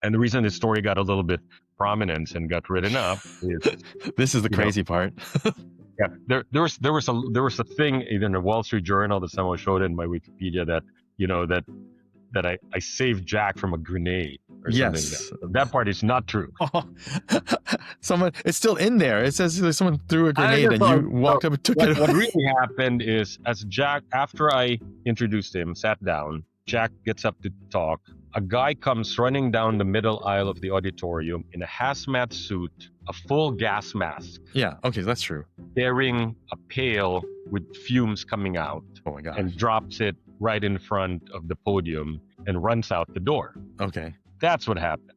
And the reason this story got a little bit prominence and got written up is, This is the you know, crazy part. yeah, there was a thing in the Wall Street Journal that someone showed in my Wikipedia that I saved Jack from a grenade or something. Yes. That part is not true. Oh, it's still in there. It says someone threw a I grenade just and thought, you walked up and took what it. really happened is, as Jack, after I introduced him, sat down, Jack gets up to talk. A guy comes running down the middle aisle of the auditorium in a hazmat suit, a full gas mask, Yeah. Okay. That's true. bearing a pail with fumes coming out, Oh my gosh. and drops it right in front of the podium and runs out the door. Okay. That's what happened.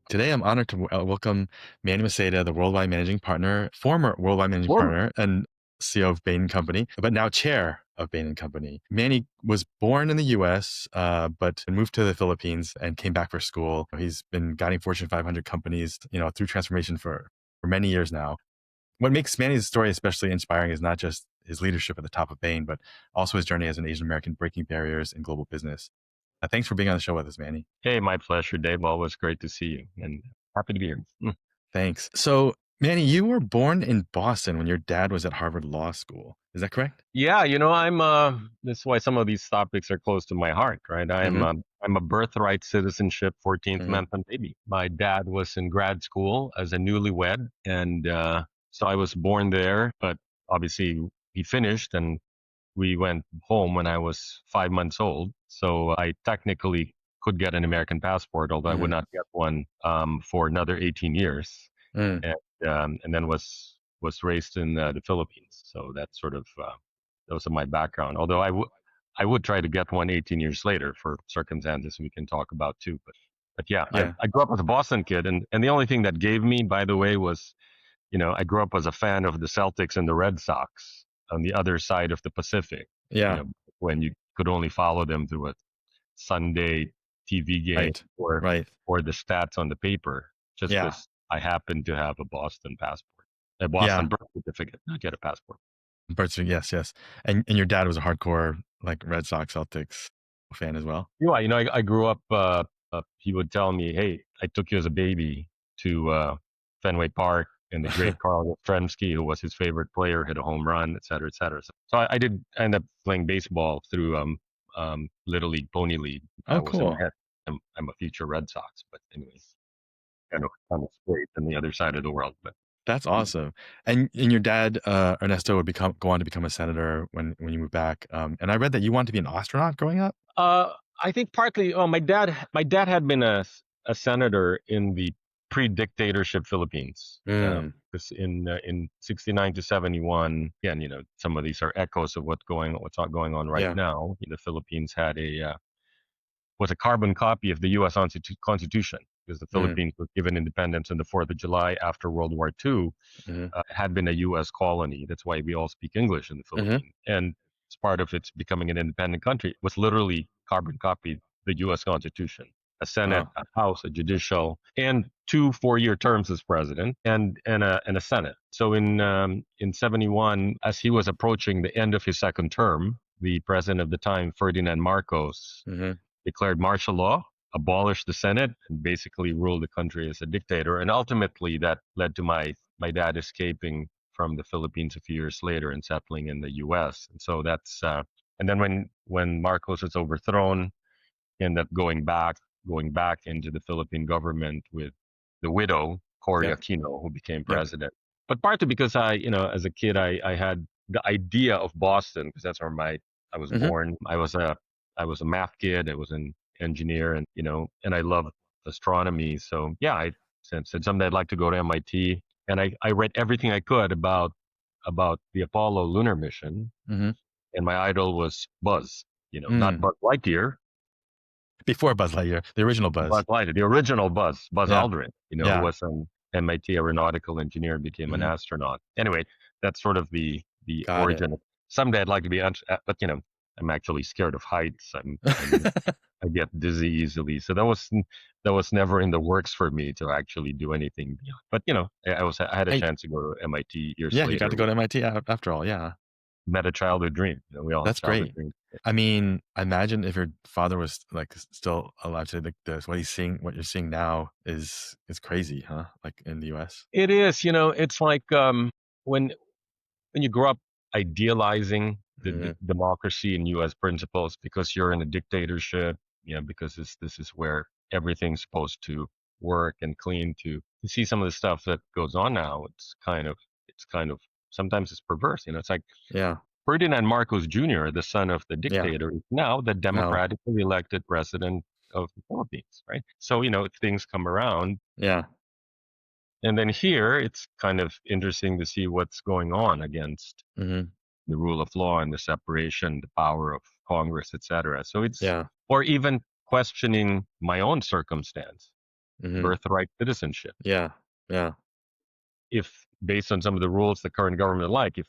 Today, I'm honored to welcome Manny Maceda, the worldwide managing partner, former worldwide managing partner and CEO of Bain Company, but now chair of Bain Company. Manny was born in the US, but moved to the Philippines and came back for school. He's been guiding Fortune 500 companies, through transformation for many years now. What makes Manny's story especially inspiring is not just his leadership at the top of Bain, but also his journey as an Asian American breaking barriers in global business. Thanks for being on the show with us, Manny. Hey, my pleasure, Dave. Always great to see you, and happy to be here. Thanks. So, Manny, you were born in Boston when your dad was at Harvard Law School. Is that correct? Yeah, that's why some of these topics are close to my heart, right? I'm a birthright citizenship 14th Amendment baby. My dad was in grad school as a newlywed, and so I was born there, but obviously he finished and we went home when I was 5 months old. So I technically could get an American passport, although I would not get one for another 18 years. And then was raised in the Philippines. So that's sort of those are my background. Although I would try to get one 18 years later for circumstances we can talk about too. But yeah, I grew up as a Boston kid, and the only thing that gave me, by the way, was I grew up as a fan of the Celtics and the Red Sox on the other side of the Pacific. Yeah. When you could only follow them through a Sunday TV game or the stats on the paper, just because I happened to have a Boston passport, a Boston birth certificate, not yet a passport. Birth certificate, yes. And your dad was a hardcore like Red Sox Celtics fan as well? Yeah, I grew up, he would tell me, hey, I took you as a baby to Fenway Park, and the great Carl Yastrzemski, who was his favorite player, hit a home run, et cetera, et cetera. So I did end up playing baseball through Little League, Pony League. Oh, cool. I'm a future Red Sox, but anyways, kind of straight on the other side of the world. But that's awesome. And your dad, Ernesto, would go on to become a senator when you moved back. And I read that you wanted to be an astronaut growing up. I think partly. Oh, my dad had been a senator in the pre-dictatorship Philippines. Because in 69 to 71, again, some of these are echoes of what's going on right now. The Philippines had was a carbon copy of the U.S. Constitution, because the Philippines was given independence on the 4th of July after World War II, had been a U.S. colony. That's why we all speak English in the Philippines. And as part of its becoming an independent country, it was literally carbon copied the U.S. Constitution. A Senate, a House, a judicial, and 2 4-year terms as president, and a Senate. So in 71, as he was approaching the end of his second term, the president of the time, Ferdinand Marcos, declared martial law, abolished the Senate, and basically ruled the country as a dictator. And ultimately, that led to my dad escaping from the Philippines a few years later and settling in the U.S. And so that's and then when Marcos was overthrown, ended up going back into the Philippine government with the widow, Cory Aquino, who became president. But partly because as a kid, I had the idea of Boston, because that's where I was born. I was a math kid. I was an engineer, and I loved astronomy. So yeah, I said someday I'd like to go to MIT, and I read everything I could about the Apollo lunar mission, and my idol was Buzz. Not Buzz Lightyear. Before Buzz Lightyear, the original Buzz. Buzz Lightyear, the original Buzz Aldrin, who was an MIT aeronautical engineer and became an astronaut. Anyway, that's sort of the origin. Someday I'd like to be, but I'm actually scared of heights. I get dizzy easily, so that was never in the works for me to actually do anything. But I had a chance to go to MIT years later. Yeah, you got to go to MIT after all. Yeah. met a childhood dream. We all have That's childhood great. dreams. I mean, I imagine if your father was like still alive today, what he's seeing, what you're seeing now is crazy, huh? Like in the U.S. It is, it's like when when you grow up idealizing the Mm-hmm. democracy and U.S. principles because you're in a dictatorship, because this is where everything's supposed to work and clean. To see some of the stuff that goes on now, it's kind of sometimes it's perverse. It's like Yeah. Ferdinand Marcos Jr., the son of the Yeah. dictator, is now the No. democratically elected president of the Philippines, right? So, things come around. Yeah. And then here, it's kind of interesting to see what's going on against Mm-hmm. the rule of law and the separation, the power of Congress, etc. So Yeah. or even questioning my own circumstance, Mm-hmm. birthright citizenship. Yeah. Yeah. If based on some of the rules the current government if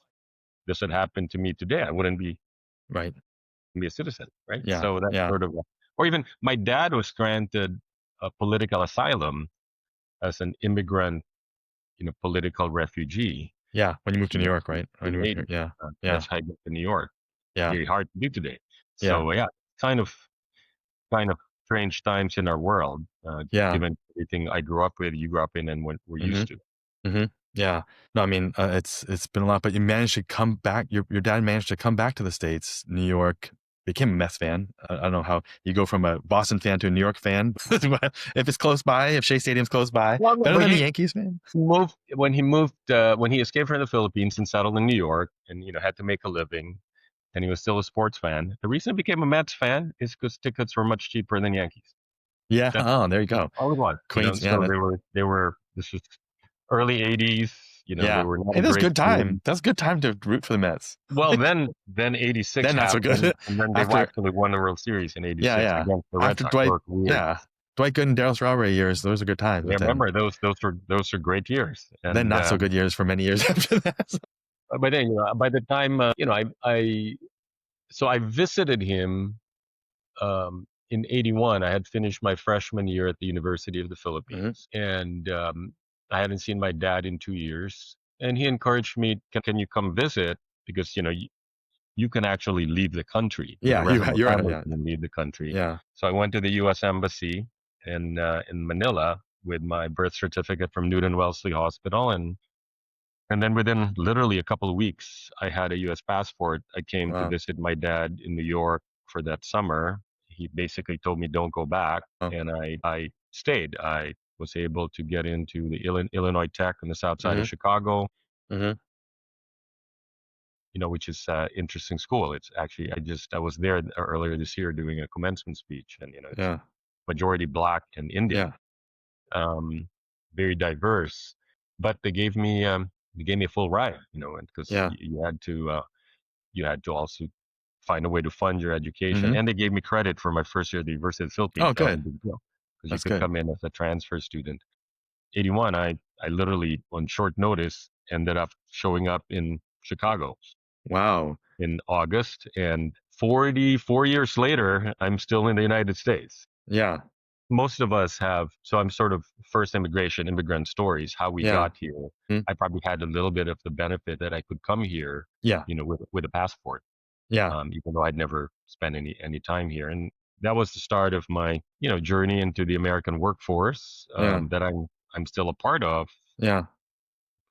this had happened to me today, I wouldn't Right. be a citizen, right? Yeah. So that's Yeah. sort of, or even my dad was granted a political asylum as an immigrant, political refugee Yeah. When you moved to in New the York, right? When you moved here. 1980s. Yeah. Yeah. That's how I got to New York. Yeah. Very hard to do today. Yeah. So yeah, kind of kind of strange times in our world, Yeah. given everything I grew up with, you grew up in, and what we're Mm-hmm. used to. Mm-hmm. Yeah. No, I mean, it's been a lot, but you managed to come back. Your dad managed to come back to the States, New York, became a Mets fan. I don't know how you go from a Boston fan to a New York fan. But if it's close by, if Shea Stadium's close by, Well, better but than a he Yankees fan. when he escaped from the Philippines and settled in New York, and had to make a living, and he was still a sports fan. The reason he became a Mets fan is because tickets were much cheaper than Yankees. Yeah. That's Oh, there you go. all it was. Queens. Yeah. So they were this was early '80s. They Yeah. were not Hey, a that's a great good time. team. That's a good time to root for the Mets. Well, then '86 Then not so happened, good. and then they After, actually won the World Series in yeah, '86 yeah. against the Red After Sox. Dwight, So weird. yeah. Dwight Gooden, Darryl Strawberry years, those are good times. Yeah, But then, remember those are great years. then And not so good years for many years after that. but then by the time I visited him in '81. I had finished my freshman year at the University of the Mm-hmm. Philippines, and I hadn't seen my dad in 2 years. And he encouraged me, "Can you come visit? Because you can actually leave the country. The Yeah, rest of the you're family yeah, can leave the country." yeah. So I went to the U.S. Embassy in Manila with my birth certificate from Newton Wellesley Hospital, and then within literally a couple of weeks, I had a U.S. passport. I came to Wow. visit my dad in New York for that summer. He basically told me, "Don't go back," Oh. and I stayed. I was able to get into the Illinois Tech on the south side Mm-hmm. of Chicago, Mm-hmm. which is interesting school. It's actually I was there earlier this year doing a commencement speech, and it's Yeah. majority black and Indian, Yeah. um, very diverse. But they gave me a full ride, because Yeah. you had to also find a way to fund your education, Mm-hmm. and they gave me credit for my first year at the University of the Philippines. Oh, That was a good. big deal because you That's could good. come in as a transfer student. '81, I literally on short notice ended up showing up in Chicago Wow. in August, and 44 years later, I'm still in the United States. Yeah. Most of us have, so I'm sort of first immigrant stories, how we Yeah. got here. Mm. I probably had a little bit of the benefit that I could come here, Yeah. with a passport, Yeah. even though I'd never spent any time here. And that was the start of my, journey into the American workforce, Yeah. that I'm still a part of Yeah.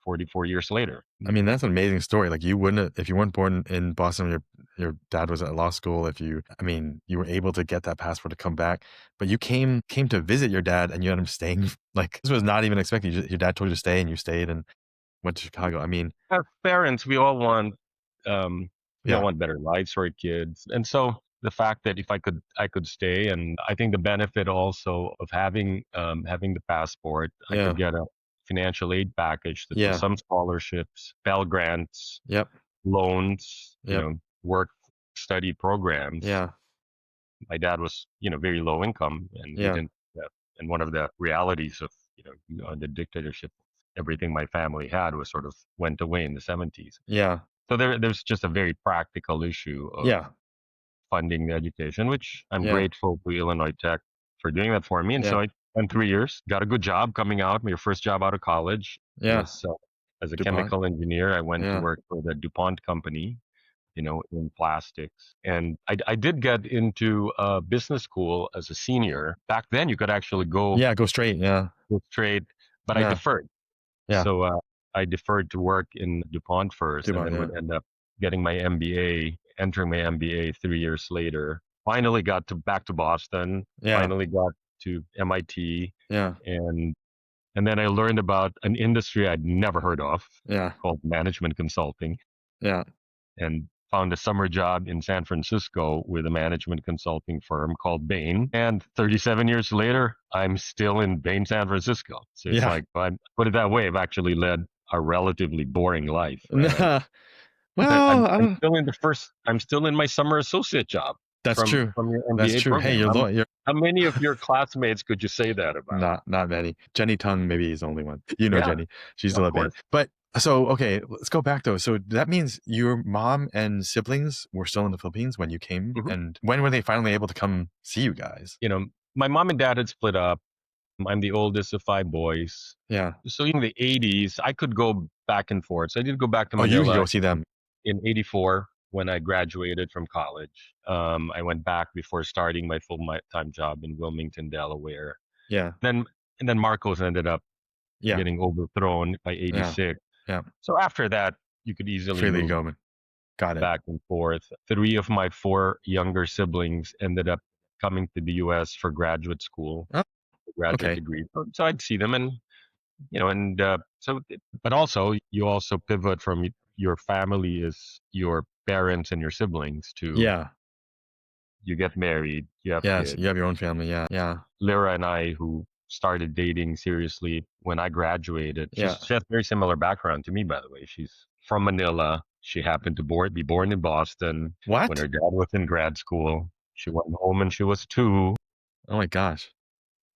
44 years later. I mean, that's an amazing story. Like you wouldn't, if you weren't born in Boston, your dad was at law school. I mean, you were able to get that passport to come back, but you came to visit your dad, and you ended up staying. Like this was not even expected. Your dad told you to stay, and you stayed and went to Chicago. I mean, As parents, we all yeah, want better lives for our kids, and so the fact that if I could stay, and I think the benefit also of having the passport, I could yeah, get a financial aid package that was yeah, some scholarships, Pell grants, yep, loans, yep, work study programs. yeah, My dad was, very low income, and we yeah, didn't. And one of the realities of, the dictatorship, everything my family had was sort of went away in the '70s. yeah, So there's just a very practical issue of yeah, funding the education, which I'm yeah, grateful to Illinois Tech for doing that for me. And yeah, so I spent 3 years, got a good job coming out. My first job out of college yeah. was as a DuPont, chemical engineer. I went to yeah, work for the DuPont company, in plastics. And I did get into business school as a senior. Back then, you could actually go Yeah, go straight. Yeah. straight, but I Yeah. deferred. Yeah. So I deferred to work in DuPont first, and DuPont, then yeah. would end up getting my MBA, entering my MBA 3 years later. Finally got to back to Boston. Yeah. Finally got to MIT, Yeah. and then I learned about an industry I'd never heard of Yeah. called management consulting, Yeah. and found a summer job in San Francisco with a management consulting firm called Bain. And 37 years later, I'm still in Bain, San Francisco. So it's Yeah. like, I put it that way, I've actually led a relatively boring life, right? Well, I I'm don't, still in I'm still in my summer associate job that's true. from your That's MBA true. Hey, program. you're How many of your classmates could you say that about? not many. Jenny Tung maybe is the only one. You know Yeah, Jenny. She's of still at Bain. course. But so okay, let's go back though. So that means your mom and siblings were still in the Philippines when you came, Mhm. and when were they finally able to come see you guys? My mom and dad had split up. I'm the oldest of 5 boys. Yeah. So in the 80s, I could go back and forth. So I did go back to Oh, you could Manila go see them. in 84 when I graduated from college. I went back before starting my full-time job in Wilmington, Delaware. Yeah. Then and then Marcos ended up Yeah. getting overthrown by Yeah. 86. Yeah. So after that, you could easily Freely move go. Got it. back and forth. 3 of my 4 younger siblings ended up coming to the U.S. for graduate school, Oh, graduate okay. degree. So I'd see them, and but also you also pivot from your family is your parents and your siblings to Yeah. you get married, you have Yes. kids. You have your own family. Yeah. Yeah. Lyra and I, who started dating seriously when I graduated, Yeah. she has a very similar background to me, by the way. She's from Manila. She happened to be born in Boston when What? her dad was in grad school. She went home when she was 2. Oh my gosh.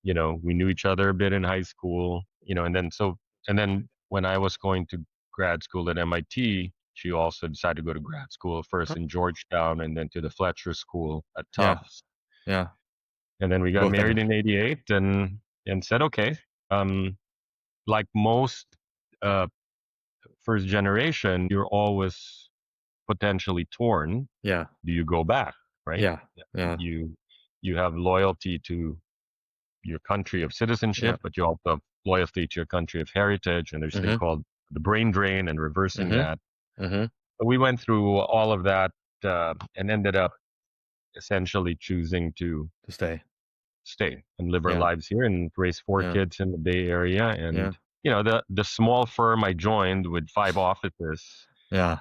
We knew each other a bit in high school, and then when I was going to grad school at MIT, she also decided to go to grad school first Huh? in Georgetown and then to the Fletcher School at Yeah. Tufts. Yeah. And then we got Both married there. in 88 and said, okay, um, like most uh, first generation, you're always potentially torn. Yeah. Do you go back, right? Yeah. Yeah. You have loyalty to your country of Yeah. citizenship, but you also have loyalty to your country of heritage. And there's a thing Mm-hmm. called the brain drain and reversing that. Mm-hmm. Mm-hmm. But we went through all of that and ended up essentially choosing to To stay. stay and live our Yeah. lives here and raise 4 Yeah. kids in the Bay Area. Yeah. And the small firm I joined with 5 offices Yeah.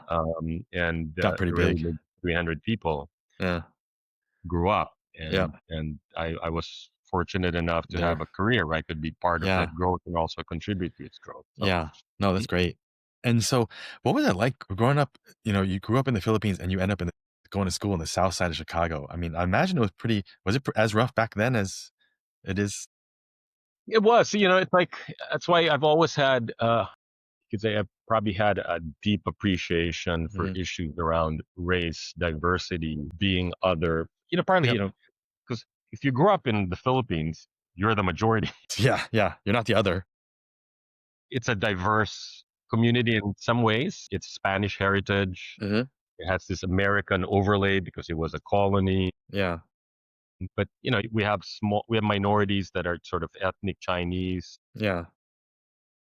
and Got pretty really big. 300 people Yeah. grew up, Yeah. and I was fortunate enough to have There. a career where I could be part of Yeah. that growth and also contribute to its growth. So Yeah. No, that's great. And so what was it like growing up? You grew up in the Philippines and you end up going to school in the south side of Chicago. I mean, I imagine it was it as rough back then as it is? it was, it's like that's why I've always had you could say I've probably had a deep appreciation for Mhm. issues around race, diversity, being other. Partly, Yep. because if you grow up in the Philippines, you're the majority. Yeah. Yeah. You're not the other. It's a diverse community in some ways. It's Spanish heritage. Mm-hmm. It has this American overlay because it was a colony. Yeah. But we have minorities that are sort of ethnic Chinese. Yeah.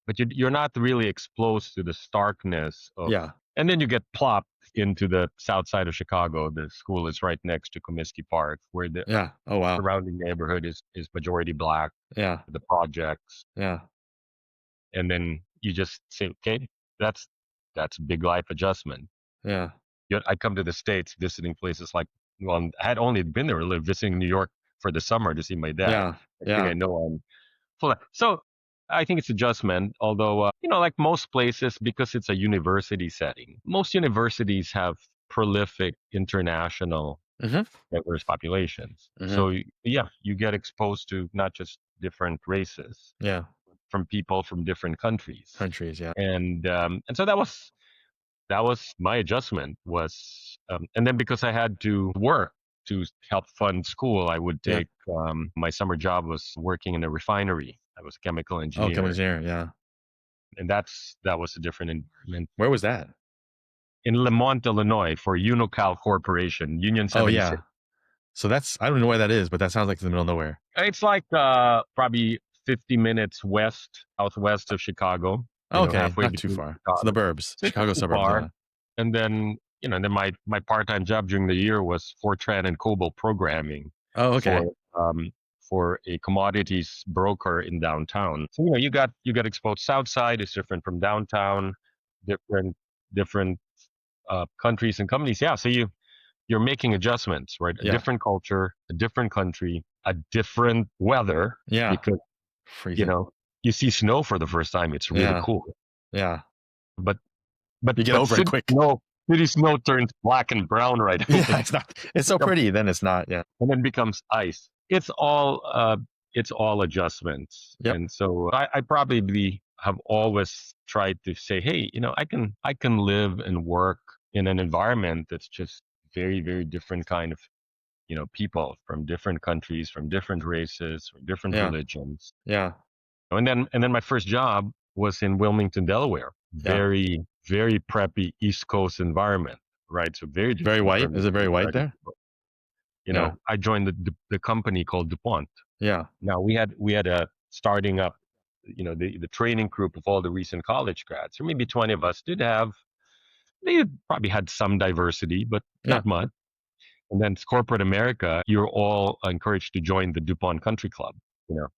But you're not really exposed to the starkness of. Yeah. And then you get plopped into the south side of Chicago. The school is right next to Comiskey Park, where the Yeah. Oh wow. surrounding neighborhood is majority black. Yeah. The projects, Yeah. and then you just say, okay, that's a big life adjustment. Yeah. I come to the States visiting places like, well, I had only been there visiting New York for the summer to see my dad. Yeah. I think I know I'm full. So I think it's adjustment, although, like most places, because it's a university setting, most universities have prolific international Mm-hmm. diverse populations. Mm-hmm. So yeah, you get exposed to not just different races, Yeah. from people from different countries. Countries. Yeah. And so that was my adjustment was, and then because I had to work to help fund school, I would Yeah. take my summer job was working in a refinery. I was a chemical Oh, engineer, chemical engineer. Yeah. and that was a different environment. Where was that? in Lemont, Illinois, for Unical Corporation, Union Oh 76. yeah. So that's, I don't know where that is, but that sounds like it's in the middle of nowhere. It's like probably 50 minutes southwest of Chicago. Oh, okay, Halfway not too between far. It's the Chicago. burbs, So it's not Chicago too suburbs. far. Yeah. And then my part-time job during the year was Fortran and COBOL programming Oh, okay. for a commodities broker in downtown. So you got exposed. South side is different from downtown, different countries and companies. Yeah, so you're making adjustments, right? A Yeah. different culture, a different country, a different weather. Yeah. Because Freezing. you see snow for the first time. It's really Yeah. cool. Yeah. But You get over it quick. City snow turns black and brown right away. Yeah, it's so pretty, then it's not. Yeah. And then becomes ice. It's all adjustments. Yep. And so I probably have always tried to say, hey, I can live and work in an environment that's just very, very different kind of people from different countries, from different races, from different religions. Yeah. And then my first job was in Wilmington, Delaware. Very, very preppy East Coast environment, right? So very different. Very white. Is it very white there? I joined the company called DuPont. Yeah. Now we had a starting up, the training group of all the recent college grads, or maybe 20 of us they probably had some diversity, but not much. And then corporate America, you're all encouraged to join the DuPont Country Club,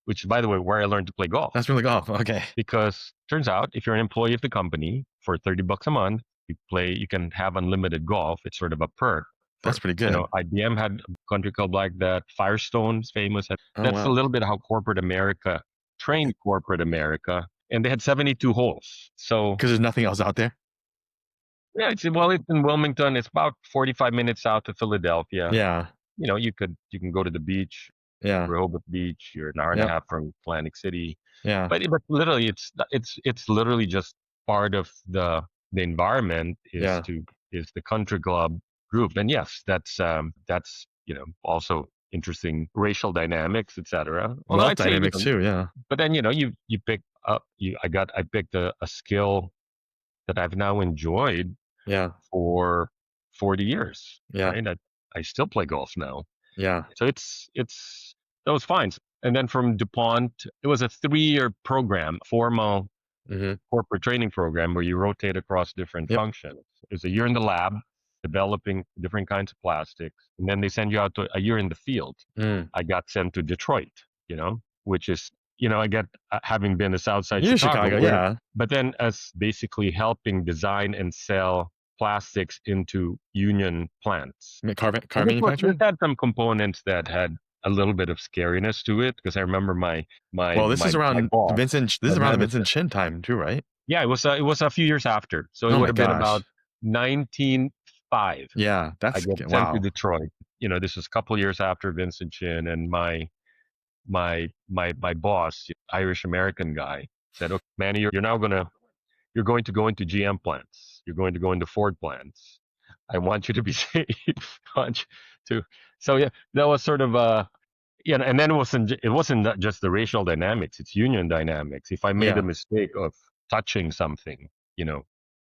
which, by the way, where I learned to play golf. That's really golf. Okay. Because turns out if you're an employee of the company for $30 a month, you can have unlimited golf. It's sort of a perk. That's pretty good. IBM had a country club like that. Firestone's famous. That's a little bit how corporate America trained corporate America. And they had 72 holes. So because there's nothing else out there. Yeah, it's in Wilmington. It's about 45 minutes south of Philadelphia. Yeah. You can go to the beach. Yeah. Rehoboth Beach. You're an hour and a half from Atlantic City. Yeah. But literally, it's literally just part of the environment is the country club group. And yes, that's also interesting racial dynamics, etc. Wealth dynamics too. Yeah. But then you pick up. I picked a skill that I've now enjoyed for 40 years. Yeah. Right? I still play golf now. Yeah. So that was fine. And then from DuPont, it was a 3-year program, formal corporate training program where you rotate across different functions. It was a year in the lab, developing different kinds of plastics. And then they send you out to a year in the field. I got sent to Detroit, which is, I get having been a Southside Chicago. Yeah. But then as basically helping design and sell plastics into union plants. Car manufacturing? It had some components that had a little bit of scariness to it because I remember my well, this is around Vincent. This is around the Vincent Chin time too, right? Yeah, it was a few years after, so it would have been about 1905. Yeah, I got sent to Detroit. This was a couple years after Vincent Chin, and my boss, Irish American guy, said, "Okay, Manny, you're going to go into GM plants. You're going to go into Ford plants. I want you to be safe. I want you to." So yeah, that was sort of and then it wasn't just the racial dynamics; it's union dynamics. If I made a mistake of touching something,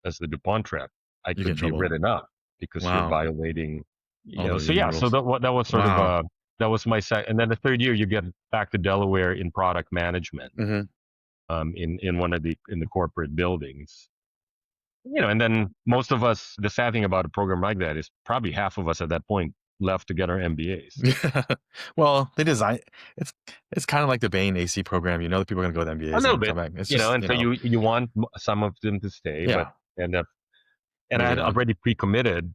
as the DuPont rep, I could be written up because you're violating. So yeah, so that was sort of that was my second. And then the third year, you get back to Delaware in product management, in one of in the corporate buildings. And then most of us, the sad thing about a program like that is probably half of us at that point left to get our MBAs. Well, they design it's kind of like the Bain AC program. The people are going to go to MBAs. A little bit, it's just, and so you want some of them to stay, but end up. And I had already pre-committed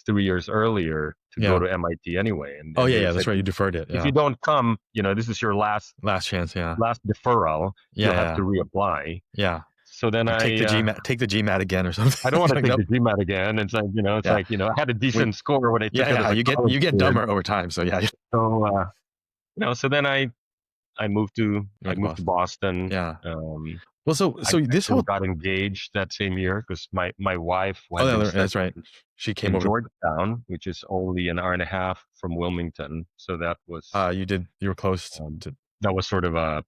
3 years earlier to go to MIT anyway. And that's right. You deferred it. If you don't come, this is your last chance. Yeah, last deferral. You'll have to reapply. Yeah. So then take the GMAT again or something. I don't want to take the GMAT again. It's like, I had a decent score when I took it. You get dumber over time. So yeah. So so then I moved to Boston. Yeah. Well, so this whole got engaged that same year because my wife went. That's right. She came over Georgetown, which is only an hour and a half from Wilmington. So that was you were close to. That was sort of a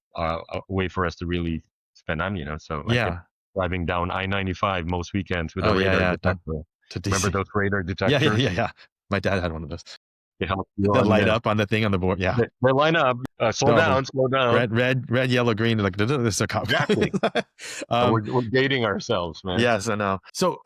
way for us to really spend time, So I kept driving down I-95 most weekends with a radar detector. to Remember DC. those radar Yeah, yeah, detectors? yeah, yeah. My dad had one of those. They help you That on light up on the thing on the board. Yeah. they line up. Slow No, down, slow down. red, yellow, green. Like this is a cop. Exactly. We're dating ourselves, man. Yes, I know. So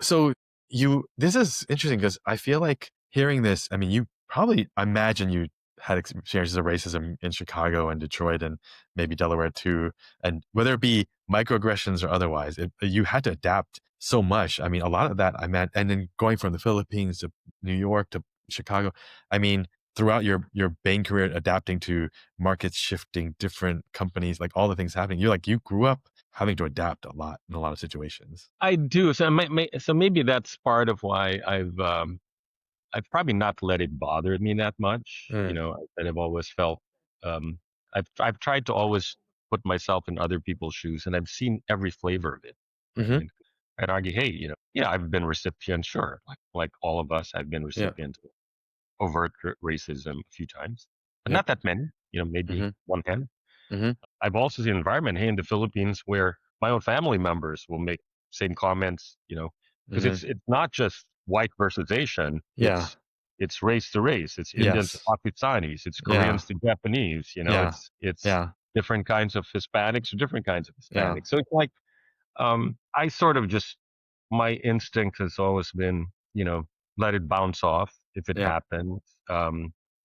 this is interesting because I feel like hearing this. I mean, you probably, I imagine you had experiences of racism in Chicago and Detroit and maybe Delaware too. And whether it be microaggressions or otherwise, you had to adapt so much. I mean, a lot of that I meant, and then going from the Philippines to New York to Chicago. I mean, throughout your Bain career, adapting to markets shifting, different companies, like all the things happening. You grew up having to adapt a lot in a lot of situations. I do. So so maybe that's part of why I've probably not let it bother me that much. Mm. And I've always felt um, I've tried to always put myself in other people's shoes, and I've seen every flavor of it. Right? I Mm-hmm. mean, I'd argue, hey, yeah, I've been recipient, sure, like all of us, I've been Yeah. recipient of overt racism a few times, but Yep. not that many. Maybe Mm-hmm. 110. Mm-hmm. I've also seen an environment here in the Philippines where my own family members will make same comments, because Mm-hmm. it's not just white versus Asian. Yeah. It's race to race. It's Indians to Yes. Pakistanis. It's Yeah. Koreans to Japanese. Yeah. It's Yeah. different kinds of Hispanics or different kinds of Yeah. Hispanics. So it's like I sort of just my instinct has always been, let it bounce off if it Yeah. happens.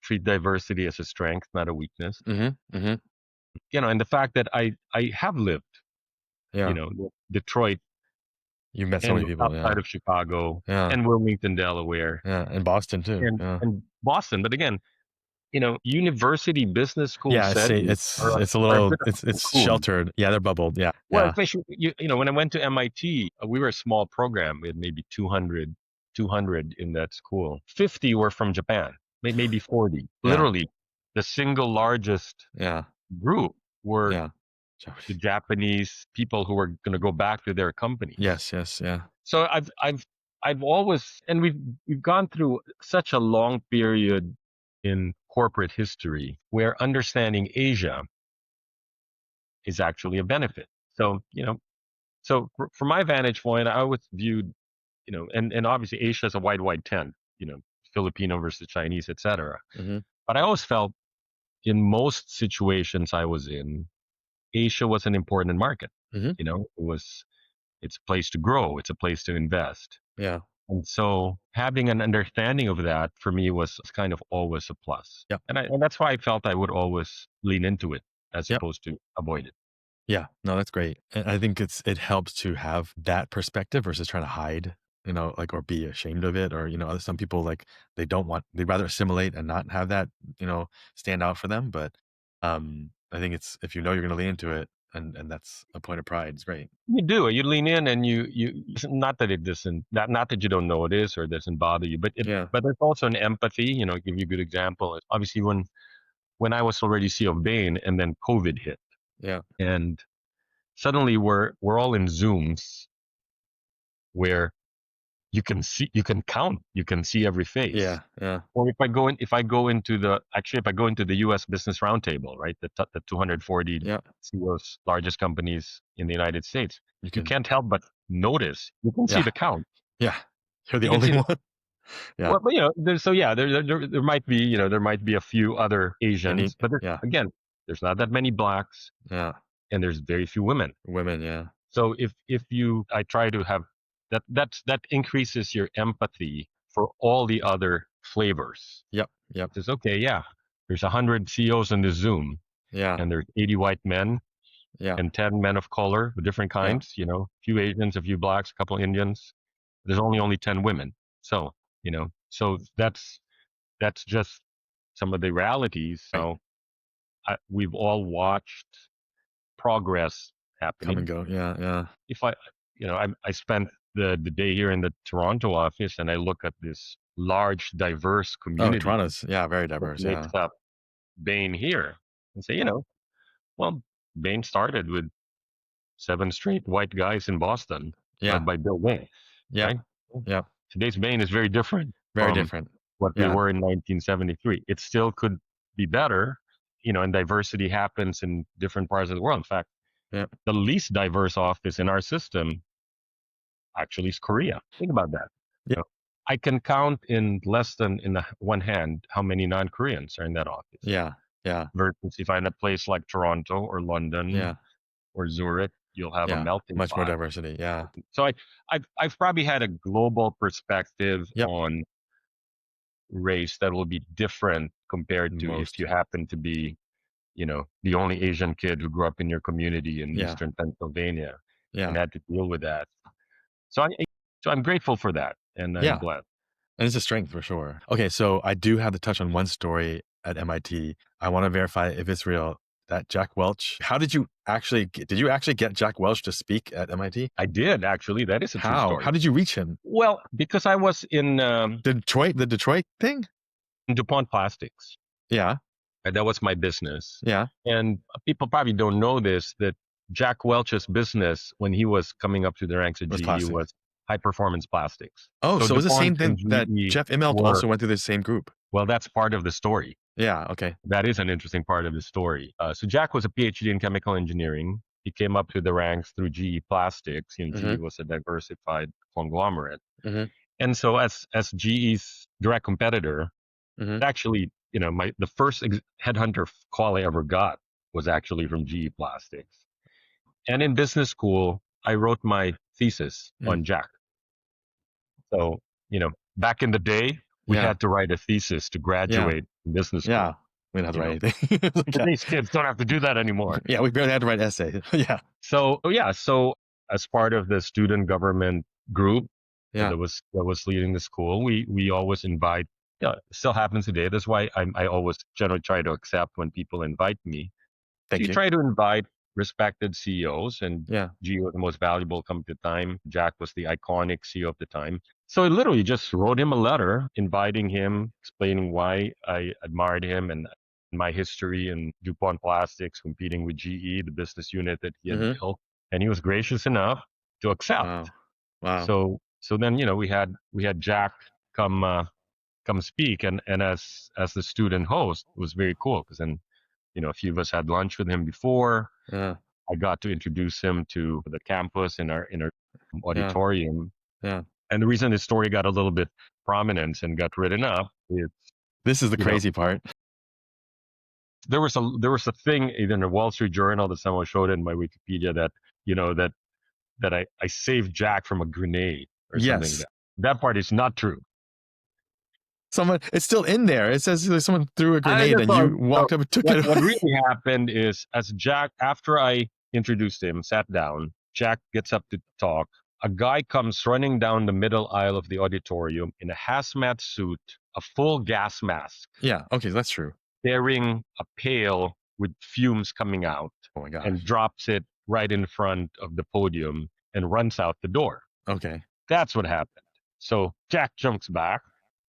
Treat diversity as a strength, not a weakness. Mm-hmm. Mm-hmm. And the fact that I have lived, Yeah. Detroit You met so and many people. Yeah. outside of Chicago Yeah. and Wilmington, Delaware, Yeah. And Boston too. and Yeah. and Boston. But again, university business school Yeah. settings It's a are a little, bit of a it's cocoon. sheltered. Yeah. They're bubbled. Yeah. Well, Yeah. especially when I went to MIT, we were a small program. We had maybe 200 in that school. 50 were from Japan, maybe 40. Yeah. Literally, the single largest Yeah. group were Yeah. the Japanese people who were going to go back to their companies. Yes. Yes. Yeah. So I've always, and we've gone through such a long period in corporate history where understanding Asia is actually a benefit. So, from my vantage point, I always viewed, and obviously Asia is a wide tent, Filipino versus Chinese, etc. Mm-hmm. But I always felt in most situations I was in, Asia was an important market. Mm-hmm. It's a place to grow. It's a place to invest. Yeah. And so having an understanding of that for me was kind of always a plus. Yep. And that's why I felt I would always lean into it as Yep. opposed to avoid it. Yeah, no, that's great. And I think it helps to have that perspective versus trying to hide, or be ashamed of it, or some people they'd rather assimilate and not have that, stand out for them. But I think it's if you're going to lean into it, and that's a point of pride. It's great. You do. You lean in, and you not that it doesn't, not that you don't know it is or it doesn't bother you, but Yeah, but there's also an empathy. Give you a good example. Obviously, when I was already CEO of Bain, and then COVID hit, yeah, and suddenly we're all in Zooms where you can count, you can see every face. yeah, yeah. Or if I go into the U.S. Business Roundtable, right, the 240 Yeah. CEOs, largest companies in the United States, you can, can't help but notice. You can see yeah, the count. yeah. You're the You can only see. one. Yeah. Well, but there might be a few other Asians, but Yeah, again, there's not that many blacks, yeah. and there's very few women. Women, yeah, So I try to have that increases your empathy for all the other flavors. yep. It says, okay, yeah, there's 100 CEOs in this Zoom, Yeah, and there's 80 white men yeah, and 10 men of color of different kinds. A few Asians, a few blacks, a couple Indians. There's only 10 women. So so that's just some of the realities. right. So we've all watched progress Come and happening. go. Yeah, yeah. If I spent the day here in the Toronto office, and I look at this large, diverse Oh, community Toronto's very that diverse. makes Yeah, up Bain here, and say, well, Bain started with 7 straight white guys in Boston, yeah, led by Bill Bain, yeah, right? yeah. Today's Bain is very different Very from different. what we Yeah, were in 1973. It still could be better, and diversity happens in different parts of the world. In fact, yeah. the least diverse office in our system actually is Korea. Think about that. Yeah. I can count in less than one hand how many non-Koreans are in that office. Yeah. Versus if I'm in a place like Toronto or London or Zurich, you'll have a melting much more pot. diversity. Yeah. So I've probably had a global perspective on race that will be different compared to if you happen to be, the only Asian kid who grew up in your community in Eastern Pennsylvania and had to deal with that. So I'm grateful for that, and I'm blessed. And it's a strength for sure. Okay, so I do have to touch on one story at MIT. I want to verify if it's real. That Jack Welch. How did you actually get Jack Welch to speak at MIT? I did, actually. That is a true story. How did you reach him? Well, because I was in the Detroit thing? DuPont Plastics. Yeah. And that was my business. Yeah. And people probably don't know this, that Jack Welch's business when he was coming up through the ranks of GE was high performance plastics. Oh, so it was the same thing that Jeff Immelt also went through the same group. Well, that's part of the story. Yeah, okay. That is an interesting part of the story. So Jack was a PhD in chemical engineering. He came up through the ranks through GE Plastics. GE was a diversified conglomerate. And so as GE's direct competitor, actually, the first headhunter call I ever got was actually from GE Plastics. And in business school, I wrote my thesis on Jack. So, back in the day, we had to write a thesis to graduate in business school. Yeah, we didn't have to write anything. But these kids don't have to do that anymore. Yeah, we barely had to write essays. Yeah. So as part of the student government group that was leading the school, we always invite. Yeah, it still happens today. That's why I always generally try to accept when people invite me. Thank you. Try to invite respected CEOs, and GE was the most valuable company at the time. Jack was the iconic CEO of the time. So I literally just wrote him a letter inviting him, explaining why I admired him and my history in DuPont Plastics, competing with GE, the business unit that he had built. And he was gracious enough to accept. Wow. So then, we had Jack come speak, and as the student host, it was very cool because then, a few of us had lunch with him before. I got to introduce him to the campus in our auditorium. Yeah. And the reason this story got a little bit prominence and got written up is this is the crazy part. There was a thing either in the Wall Street Journal that someone showed in my Wikipedia that I saved Jack from a grenade or something. That part is not true. It's still in there. It says someone threw a grenade and you walked up and took it away. What really happened is, as Jack, after I introduced him, sat down, Jack gets up to talk. A guy comes running down the middle aisle of the auditorium in a hazmat suit, a full gas mask. Yeah, okay, that's true. Carrying a pail with fumes coming out. Oh my gosh. And drops it right in front of the podium and runs out the door. Okay. That's what happened. So Jack jumps back.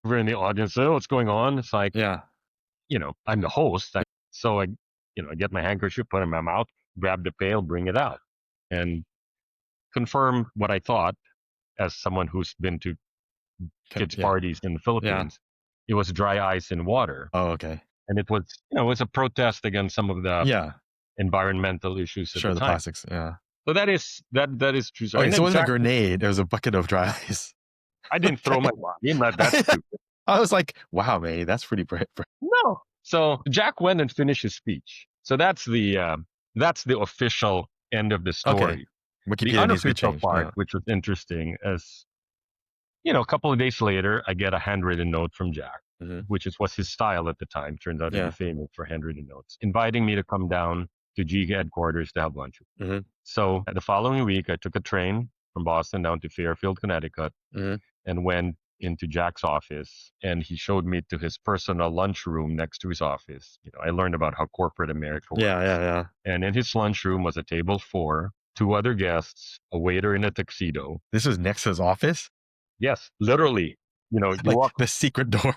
We're in the audience. Oh, what's going on? It's like, I'm the host. So I get my handkerchief, put it in my mouth, grab the pail, bring it out, and confirm what I thought as someone who's been to kids' parties in the Philippines. It was dry ice in water. Oh, okay. And it was a protest against some of the environmental issues at the time. The plastics. Yeah. So that is true. Okay, so it wasn't a grenade. It was a bucket of dry ice. I didn't throw my body. I'm not that stupid. I was like, wow, man, that's pretty brave. No. So Jack went and finished his speech. So that's the official end of the story. Okay. Wikipedia the unofficial part, which was interesting, is, a couple of days later, I get a handwritten note from Jack, which was his style at the time. Turned out to be famous for handwritten notes, inviting me to come down to GE headquarters to have lunch. So the following week, I took a train from Boston down to Fairfield, Connecticut, and went into Jack's office, and he showed me to his personal lunchroom next to his office. I learned about how corporate America works. Yeah. And in his lunchroom was a table 4, 2 other guests, a waiter in a tuxedo. This was next to his office? Yes, literally. You walk the secret door.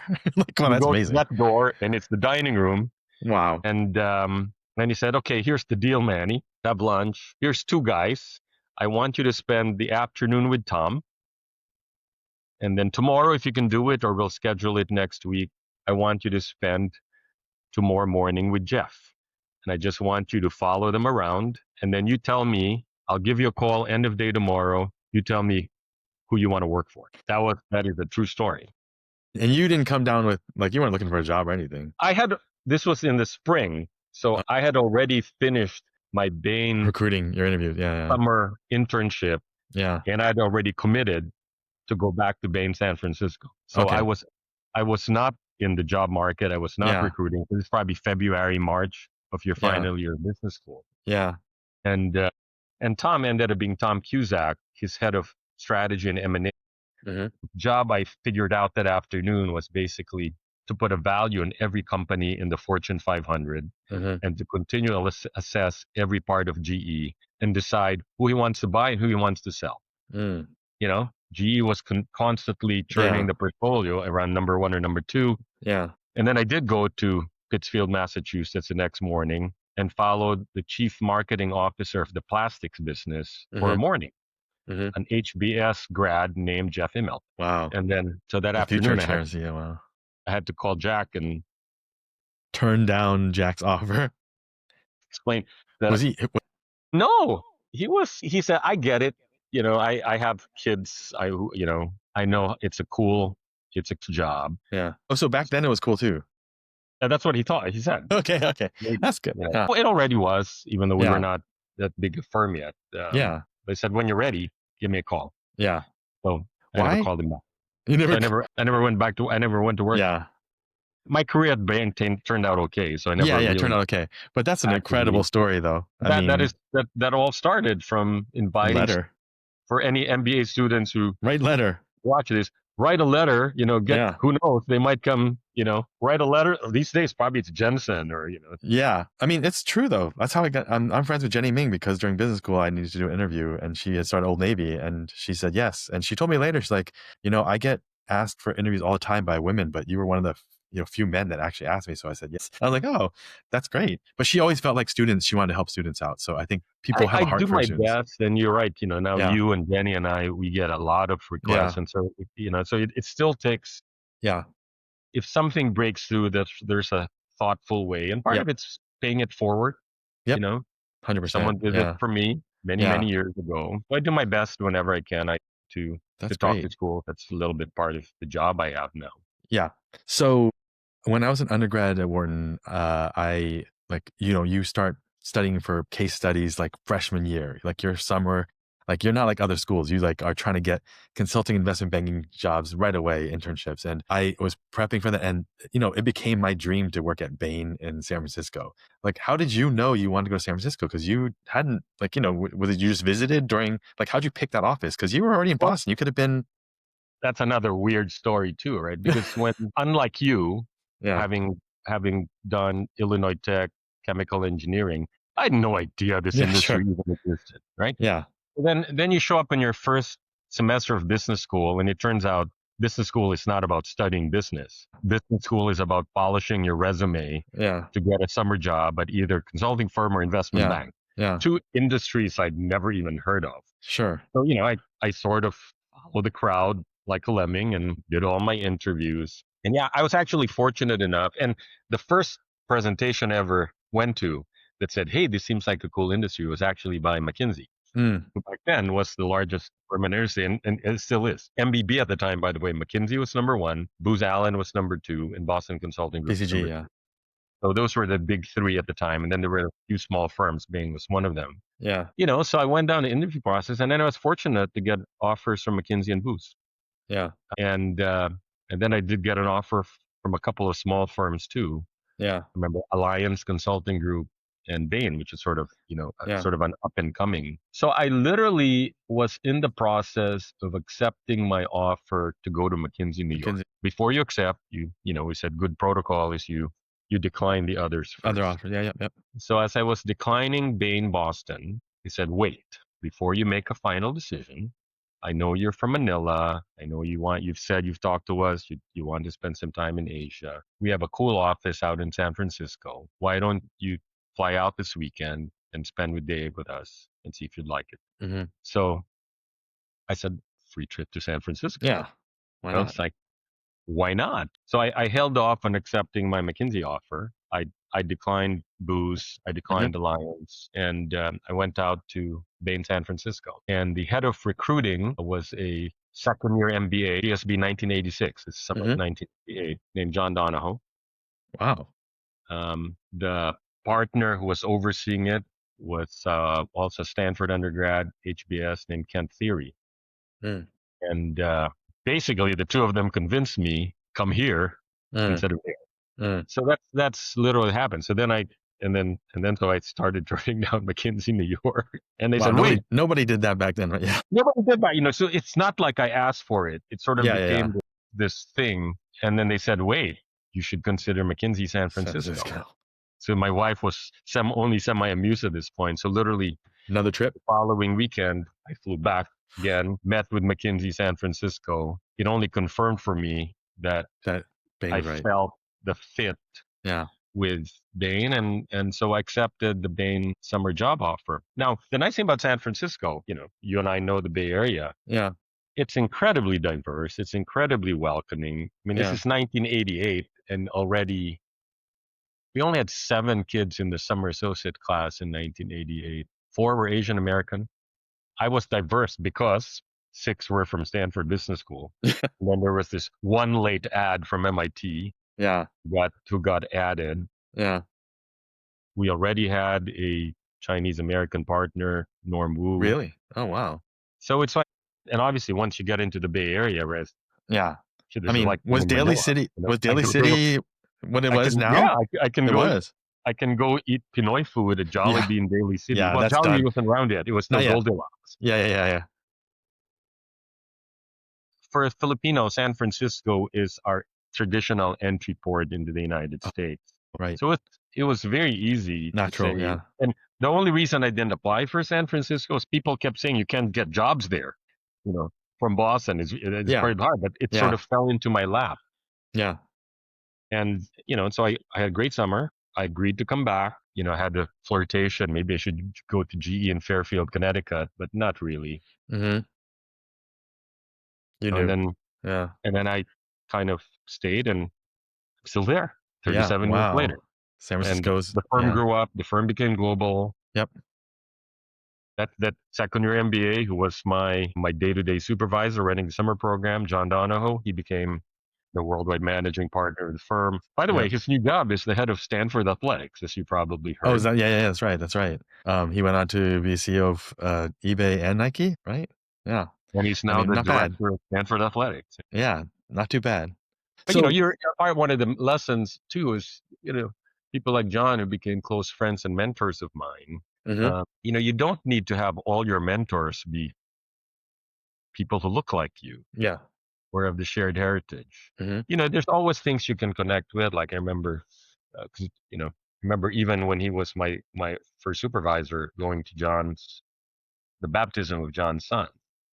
That's amazing. That door, and it's the dining room. Wow. And he said, okay, here's the deal, Manny. Have lunch. Here's 2 guys. I want you to spend the afternoon with Tom. And then tomorrow, if you can do it, or we'll schedule it next week, I want you to spend tomorrow morning with Jeff. And I just want you to follow them around. And then you tell me, I'll give you a call end of day tomorrow. You tell me who you want to work for. That is a true story. And you didn't come down with, like, you weren't looking for a job or anything. This was in the spring, so I had already finished my Bain recruiting, your interview. Yeah. summer internship. Yeah. And I'd already committed to go back to Bain San Francisco. So Okay. I was not in the job market. I was not recruiting. It was probably February, March of your final year of business school. Yeah. And Tom ended up being Tom Cusack, his head of strategy and M&A. Job I figured out that afternoon was basically to put a value in every company in the Fortune 500 and to continually assess every part of GE and decide who he wants to buy and who he wants to sell. You know, GE was constantly churning the portfolio around number one or number two. Yeah. And then I did go to Pittsfield, Massachusetts the next morning and followed the chief marketing officer of the plastics business for a morning. An HBS grad named Jeff Immelt. Wow. And then, so that afternoon, I had to call Jack and turn down Jack's offer. Explain that. Was he? No, he said, I get it. You know, I have kids. I know it's a job. Yeah. Oh, so back then it was cool too. And that's what he thought. He said. Okay. That's good. You know, it already was, even though we were not that big a firm yet. They said, when you're ready, give me a call. Yeah. So I never called him back. You never. I never went to work. Yeah. My career at Bain turned out okay. So I never. It turned out okay. But that's an incredible story, though. That all started from inviting letter for any MBA students who write letter. Watch this. Write a letter, who knows, they might come, write a letter. These days, probably it's Jensen or, Yeah. I mean, it's true, though. That's how I'm friends with Jenny Ming because during business school, I needed to do an interview and she had started Old Navy and she said yes. And she told me later, she's like, I get asked for interviews all the time by women, but you were one of the few men that actually asked me. So I said yes. I was like, oh, that's great. But she always felt like she wanted to help students out. So I think people have a heart for students. I do my best, and you're right. Now you and Jenny and I, we get a lot of requests, and so so it still takes. Yeah. If something breaks through, there's a thoughtful way, and part of it's paying it forward. Yep. 100%. Someone did it for me many years ago. So I do my best whenever I can. To talk to school. That's a little bit part of the job I have now. Yeah. So when I was an undergrad at Wharton, I you start studying for case studies like freshman year, like your summer, like you're not like other schools. You are trying to get consulting investment banking jobs right away, internships. And I was prepping for that. And, it became my dream to work at Bain in San Francisco. Like, how did you know you wanted to go to San Francisco? Because you hadn't was it you just visited during, how'd you pick that office? Because you were already in Boston. You could have been. That's another weird story too, right? Because unlike you, having done Illinois Tech chemical engineering, I had no idea this industry even existed, right? Yeah. Then you show up in your first semester of business school, and it turns out business school is not about studying business. Business school is about polishing your resume to get a summer job at either consulting firm or investment bank. Yeah. Two industries I'd never even heard of. Sure. So I sort of followed the crowd like a lemming and did all my interviews. And I was actually fortunate enough. And the first presentation I ever went to that said, hey, this seems like a cool industry was actually by McKinsey. Who back then was the largest firm in industry and it still is. MBB at the time, by the way, McKinsey was number one, Booz Allen was number two, and Boston Consulting Group. BCG, yeah. So those were the big three at the time. And then there were a few small firms, Bain was one of them. Yeah. So I went down the interview process and then I was fortunate to get offers from McKinsey and Booz. Yeah. And then I did get an offer from a couple of small firms too. Yeah. I remember Alliance Consulting Group and Bain, which is sort of, sort of an up and coming. So I literally was in the process of accepting my offer to go to McKinsey, New York. Before you accept, we said good protocol is you decline the others first. Other offers, yeah. So as I was declining Bain Boston, he said, wait, before you make a final decision, I know you're from Manila. I know you've said you've talked to us. You want to spend some time in Asia. We have a cool office out in San Francisco. Why don't you fly out this weekend and spend a day with us and see if you'd like it? So I said, free trip to San Francisco. Yeah. Why not? I was like, why not? So I held off on accepting my McKinsey offer. I declined booze, I declined alliance, and I went out to Bain, San Francisco. And the head of recruiting was a second year MBA, GSB 1986. It's summer of 1988, named John Donahoe. Wow. The partner who was overseeing it was also Stanford undergrad, HBS, named Kent Theory. And basically, the two of them convinced me, come here instead of there. So that's literally happened. So then I started turning down McKinsey, New York, and they said, "Wait, nobody did that back then, right?" Yeah, nobody did that, So it's not like I asked for it. It sort of became this thing, and then they said, "Wait, you should consider McKinsey, San Francisco." So my wife was only semi-amused at this point. So literally, another trip. The following weekend, I flew back again, met with McKinsey, San Francisco. It only confirmed for me that Bain, I felt the fit with Bain, and so I accepted the Bain summer job offer. Now, the nice thing about San Francisco, you and I know the Bay Area. Yeah. It's incredibly diverse. It's incredibly welcoming. I mean, this is 1988, and already we only had 7 kids in the summer associate class in 1988. 4 were Asian American. I was diverse because 6 were from Stanford Business School. And then there was this one late ad from MIT. Who got added. We already had a Chinese American partner, Norm Wu. Really? Oh, wow. So it's like, and obviously once you get into the Bay Area, I mean, was Daly City what it was now? Yeah, I can go eat Pinoy food at Jollibee in Daly City. Yeah, well, Jollibee wasn't around yet. It was still Goldilocks. Yeah. For a Filipino, San Francisco is our traditional entry port into the United States. Right. So it was very easy. Natural, to say. And the only reason I didn't apply for San Francisco is people kept saying you can't get jobs there. From Boston, it's very hard, but it sort of fell into my lap. Yeah. And, so I had a great summer. I agreed to come back. I had a flirtation. Maybe I should go to GE in Fairfield, Connecticut, but not really. You knew. And then I kind of stayed, and I'm still there 37 years later. San Francisco's. And the firm grew up. The firm became global. Yep. That second year MBA, who was my day-to-day supervisor running the summer program, John Donahoe, he became the worldwide managing partner of the firm. By the way, his new job is the head of Stanford Athletics, as you probably heard. Oh, is that? Yeah, that's right. That's right. He went on to be CEO of eBay and Nike, right? Yeah. And he's now the director of Stanford Athletics. Yeah, not too bad. But, you're one of the lessons, too, is, people like John, who became close friends and mentors of mine, you don't need to have all your mentors be people who look like you. Yeah. Or of the shared heritage. There's always things you can connect with. Like I remember, remember even when he was my first supervisor, going to the baptism of John's son.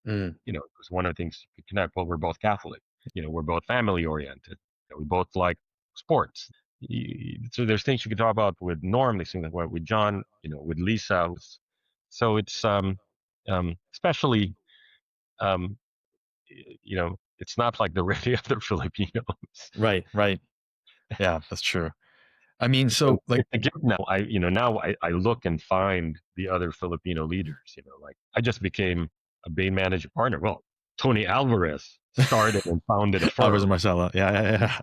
Because one of the things you connect. Well, we're both Catholic. We're both family oriented. We both like sports. So there's things you can talk about with Norm. There's things like with John. With Lisa. So it's especially. It's not like the really other Filipinos. Right. Yeah, that's true. I mean, so like now I look and find the other Filipino leaders. Like I just became a Bain managing partner. Well, Tony Alvarez started and founded a firm. Alvarez and Marcella. Yeah.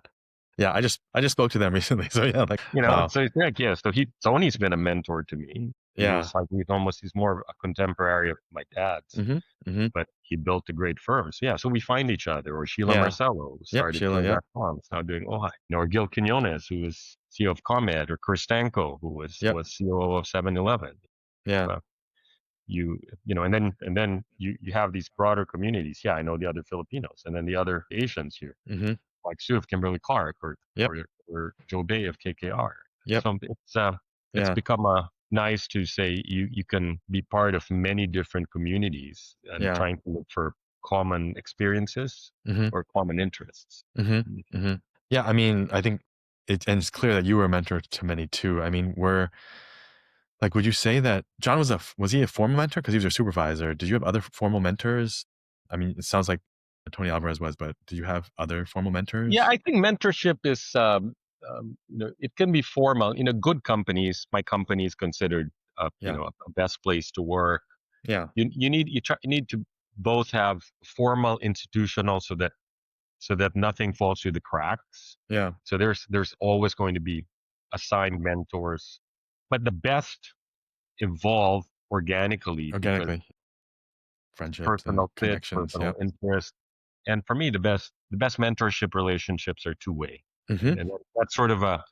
I just spoke to them recently. So yeah, like wow. So Tony's been a mentor to me. He's more of a contemporary of my dad's, but he built a great firm. So we find each other. Or Sheila Marcello, who started Farms, now doing Ojai. Or Gil Quinones, who was CEO of ComEd, or Kristanko, who was COO of 7-Eleven. Yeah. And then you have these broader communities. Yeah, I know the other Filipinos, and then the other Asians here, like Sue of Kimberly-Clark, or Joe Bay of KKR. So it's become nice to say you can be part of many different communities and trying to look for common experiences or common interests. Yeah, I mean, I think it's clear that you were a mentor to many too. I mean, would you say that John was he a formal mentor because he was your supervisor? Did you have other formal mentors? I mean, it sounds like Tony Alvarez was, but did you have other formal mentors? Yeah, I think mentorship is it can be formal. Good companies, my company is considered, Yeah. a best place to work. Yeah. You need to both have formal institutional so that nothing falls through the cracks. Yeah. So there's always going to be assigned mentors, but the best evolve organically because Organically. Friendships and personal fit, connections. personal Yep. interest, and for me, the best mentorship relationships are two-way, Mm-hmm. and that's sort of a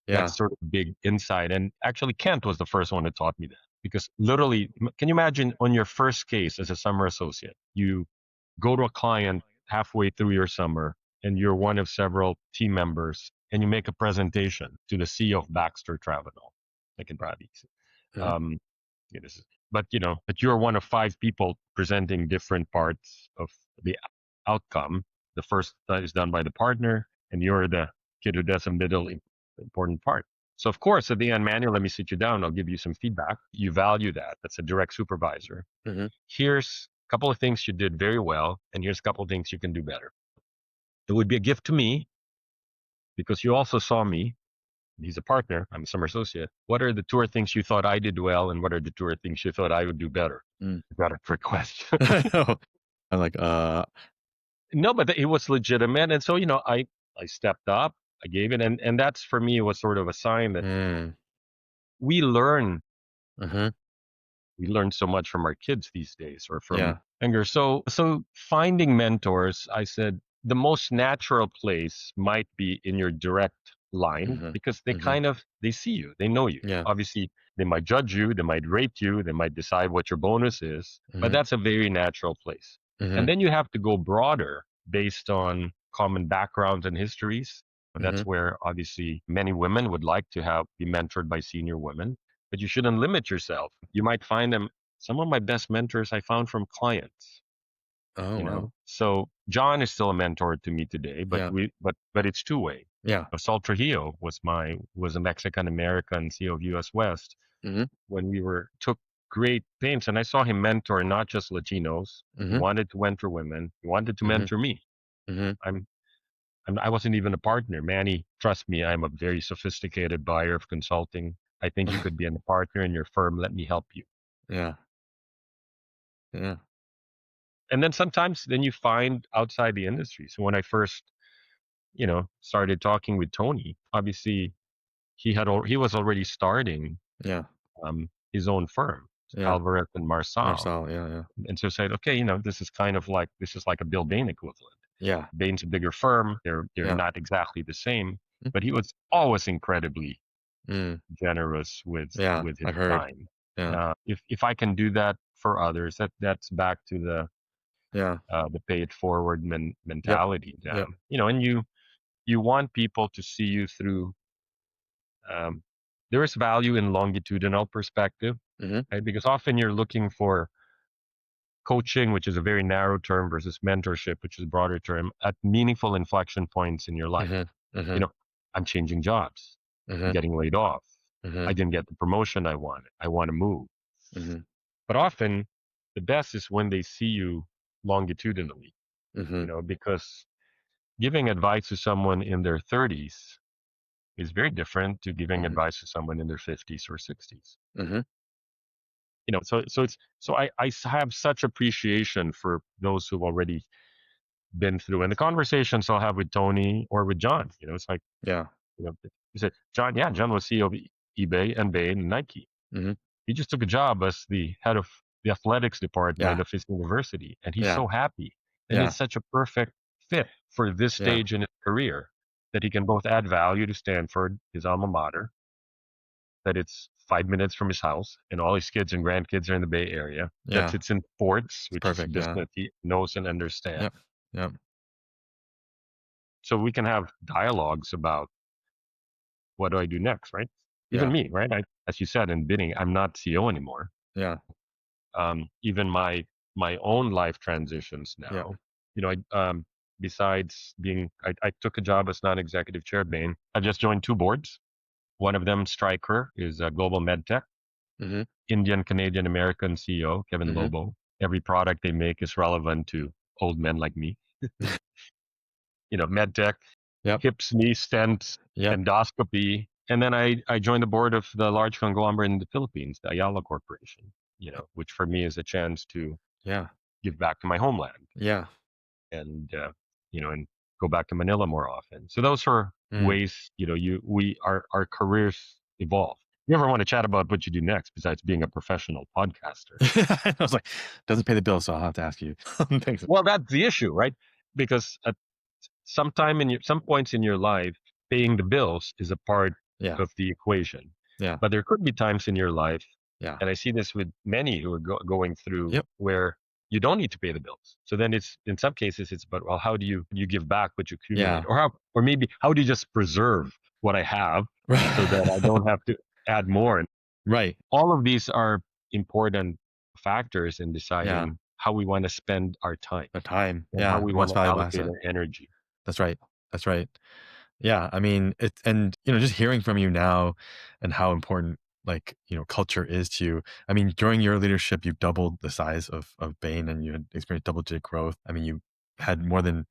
Yeah. that's sort of a big insight. And actually, Kent was the first one who taught me that because literally, can you imagine on your first case as a summer associate, you go to a client halfway through your summer, and you're one of several team members, and you make a presentation to the CEO of Baxter Travel, like in Pradesh. Mm-hmm. Um, yeah, but you're one of five people presenting different parts of the outcome. The first is done by the partner, and you're the kid who does a middle important part. So of course, at the end, Manuel, let me sit you down. I'll give you some feedback. You value that. That's a direct supervisor. Mm-hmm. Here's a couple of things you did very well, and here's a couple of things you can do better. It would be a gift to me because you also saw me. He's a partner. I'm a summer associate. What are the two or things you thought I did well, and what are the two or things you thought I would do better? Mm. Got a trick question. I'm like, No, but it was legitimate, and so I stepped up. I gave it, and that's for me was sort of a sign that mm. we learn Mm-hmm. we learn so much from our kids these days or from Yeah. younger. So finding mentors, I said the most natural place might be in your direct line Mm-hmm. because they Mm-hmm. they see you, they know you. Yeah. Obviously, they might judge you, they might rate you, they might decide what your bonus is, but Mm-hmm. that's a very natural place. Mm-hmm. And then you have to go broader based on common backgrounds and histories. Mm-hmm. That's where obviously many women would like to be mentored by senior women, but you shouldn't limit yourself. You might find them. Some of my best mentors I found from clients. Oh, wow. So John is still a mentor to me today, but Yeah. but it's two-way. Yeah. Saul Trujillo was a Mexican American CEO of US West Mm-hmm. when we took great pains, and I saw him mentor not just Latinos. He Mm-hmm. wanted to mentor women. He wanted to Mm-hmm. mentor me. Mm-hmm. I wasn't even a partner. Manny, trust me, I'm a very sophisticated buyer of consulting. I think you could be a partner in your firm. Let me help you. Yeah. Yeah. And then sometimes then you find outside the industry. So when I first, started talking with Tony, obviously he was already starting Yeah. his own firm, Yeah. Alvarez and Marsal. Marcel. Yeah. Yeah. And so I said, okay, this is like a Bill Bain equivalent. Yeah. Bain's a bigger firm. They're Yeah. not exactly the same, but he was always incredibly Mm. generous Yeah. with his I've heard. time. Yeah. If I can do that for others, that's back to Yeah. the pay it forward Yep. mentality. Yep. And you want people to see you through. Um, there is value in longitudinal perspective, Mm-hmm. right? Because often you're looking for coaching, which is a very narrow term, versus mentorship, which is a broader term, at meaningful inflection points in your life. Mm-hmm. Mm-hmm. You know, I'm changing jobs. I'm Mm-hmm. getting laid off. Mm-hmm. I didn't get the promotion I wanted. I want to move. Mm-hmm. But often, the best is when they see you longitudinally. Mm-hmm. Because giving advice to someone in their 30s is very different to giving Mm-hmm. advice to someone in their 50s or 60s. Mm-hmm. So I have such appreciation for those who've already been through, and the conversations I'll have with Tony or with John. It's like, Yeah. he said, John, yeah, John was CEO of eBay and Bain and Nike. Mm-hmm. He just took a job as the head of the athletics department Yeah. of his university, and he's Yeah. so happy. And Yeah. he's such a perfect fit for this Yeah. stage in his career that he can both add value to Stanford, his alma mater, that it's 5 minutes from his house, and all his kids and grandkids are in the Bay Area. Yeah. That it's in sports, which is a Perfect. Yeah. business he knows and understands. Yep. Yep. So we can have dialogues about what do I do next, right? Even Yeah. me, right? As you said in bidding, I'm not CEO anymore. Yeah. Even my own life transitions Yeah. now. Besides I took a job as non-executive chair at Bain. I just joined two boards. One of them, Stryker, is a global medtech. Mm-hmm. Indian, Canadian, American CEO, Kevin Mm-hmm. Lobo. Every product they make is relevant to old men like me. Medtech. Yep. hips, knees, stents, Yep. endoscopy. And then I joined the board of the large conglomerate in the Philippines, the Ayala Corporation, which for me is a chance to Yeah. give back to my homeland Yeah. and go back to Manila more often. So those are Mm. ways, our careers evolve. You ever want to chat about what you do next besides being a professional podcaster? I was like, doesn't pay the bill, so I'll have to ask you. Thanks. Well, that's the issue, right? Because at some points in your life, paying the bills is a part Yeah. of the equation. Yeah. But there could be times in your life, Yeah. and I see this with many who are going through Yep. where you don't need to pay the bills. So then it's in some cases it's about, well, how do you give back what you accumulate, Yeah. or maybe how do you just preserve what I have so that I don't have to add more. And Right. all of these are important factors in Yeah. deciding how we want to spend our time The time. and how Yeah. we The want most to valuable allocate asset. our energy. That's right. That's right. Yeah. I mean, it's, and, just hearing from you now and how important, like, culture is to you. I mean, during your leadership, you doubled the size of Bain and you had experienced double digit growth. I mean, you had more than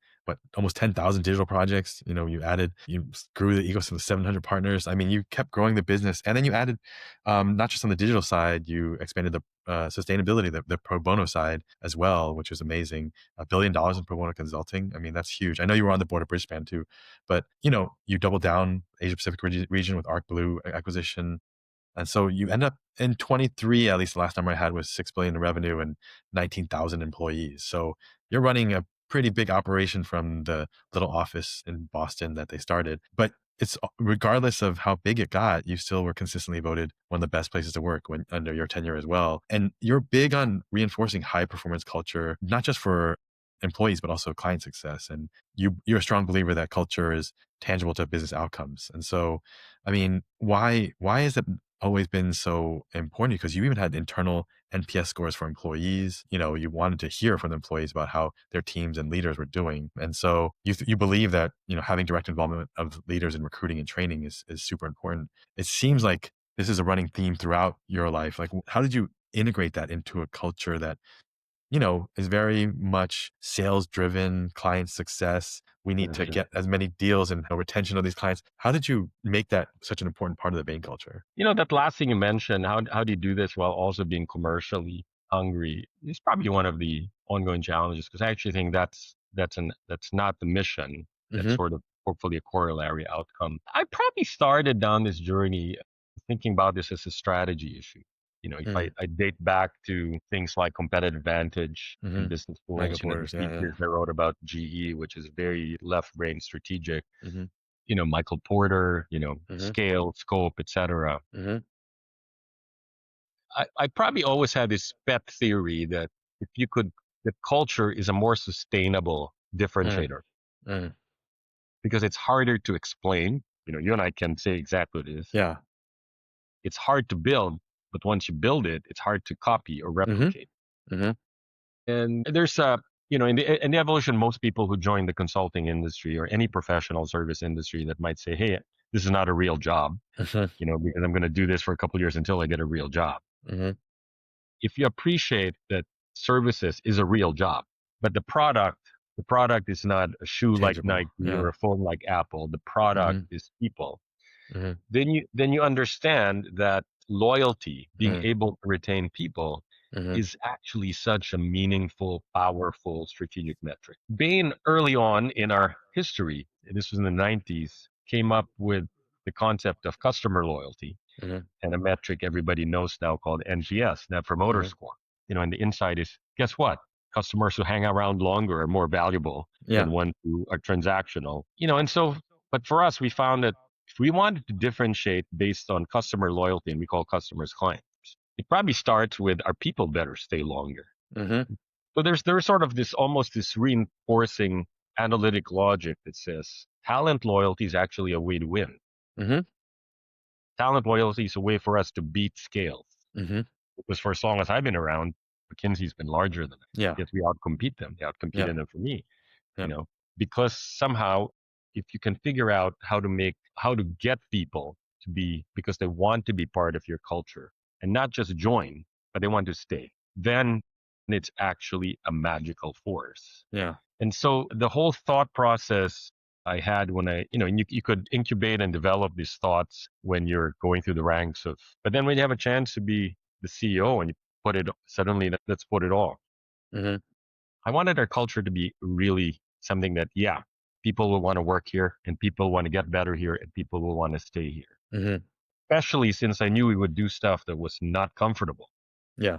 almost 10,000 digital projects. You grew the ecosystem to 700 partners. I mean, you kept growing the business, and then you added, not just on the digital side, you expanded the sustainability, the pro bono side as well, which was amazing. $1 billion in pro bono consulting. I mean, that's huge. I know you were on the board of Bridgespan too, but you doubled down Asia Pacific region with Arc Blue acquisition. And so you end up in 23, at least the last number I had was 6 billion in revenue and 19,000 employees. So you're running a pretty big operation from the little office in Boston that they started. But it's, regardless of how big it got, you still were consistently voted one of the best places to work under your tenure as well. And you're big on reinforcing high performance culture, not just for employees, but also client success. And you're a strong believer that culture is tangible to business outcomes. And so, I mean, why is it always been so important? Because you even had internal NPS scores for employees. You wanted to hear from the employees about how their teams and leaders were doing. And so you believe that, having direct involvement of leaders in recruiting and training is super important. It seems like this is a running theme throughout your life. Like, how did you integrate that into a culture that is very much sales driven, client success? We need to get as many deals and retention of these clients. How did you make that such an important part of the Bain culture? That last thing you mentioned, how do you do this while also being commercially hungry, is probably one of the ongoing challenges, because I actually think that's not the mission. That's Mm-hmm. sort of hopefully a corollary outcome. I probably started down this journey thinking about this as a strategy issue. If I date back to things like competitive advantage in Mm-hmm. business Mega schools, Porters. the Yeah. thesis I wrote about GE, which is very left brain strategic, Mm-hmm. Michael Porter, Mm-hmm. scale, scope, etc. Mm-hmm. I probably always had this pet theory that if you could, that culture is a more sustainable Mm. differentiator Mm. because it's harder to explain. You and I can say exactly what it is. Yeah. It's hard to build, but once you build it, it's hard to copy or Mm-hmm. replicate. Mm-hmm. And there's in the evolution, most people who join the consulting industry or any professional service industry that might say, hey, this is not a real job, Mm-hmm. because I'm going to do this for a couple of years until I get a real job. Mm-hmm. If you appreciate that services is a real job, but the product is not a shoe like Tangible. Nike or Yeah. a phone like Apple. The product Mm-hmm. is people. Mm-hmm. Then you understand that loyalty, being Mm-hmm. able to retain people, Mm-hmm. is actually such a meaningful, powerful strategic metric. Bain, early on in our history, this was in the 90s, came up with the concept of customer loyalty Mm-hmm. and a metric everybody knows now called NPS, Net Promoter Mm-hmm. Score. And the insight is, guess what? Customers who hang around longer are more valuable Yeah. than ones who are transactional. And so, but for us, we found that if we wanted to differentiate based on customer loyalty, and we call customers clients, it probably starts with our people better stay longer. Mm-hmm. So there's sort of almost this reinforcing analytic logic that says talent loyalty is actually a way to win. Mm-hmm. Talent loyalty is a way for us to beat scale. Mm-hmm. Because for as long as I've been around, McKinsey's been larger than us. Yeah. Yet we outcompete them. They outcompeted Yep. them for me, Yep. because somehow if you can figure out how to get people to be, because they want to be part of your culture and not just join, but they want to stay, then it's actually a magical force. Yeah. And so the whole thought process I had when you could incubate and develop these thoughts when you're going through the ranks of, but then when you have a chance to be the CEO and you put it suddenly, let's put it all. Mm-hmm. I wanted our culture to be really something that, yeah, people will want to work here and people want to get better here and people will want to stay here. Mm-hmm. Especially since I knew we would do stuff that was not comfortable. Yeah.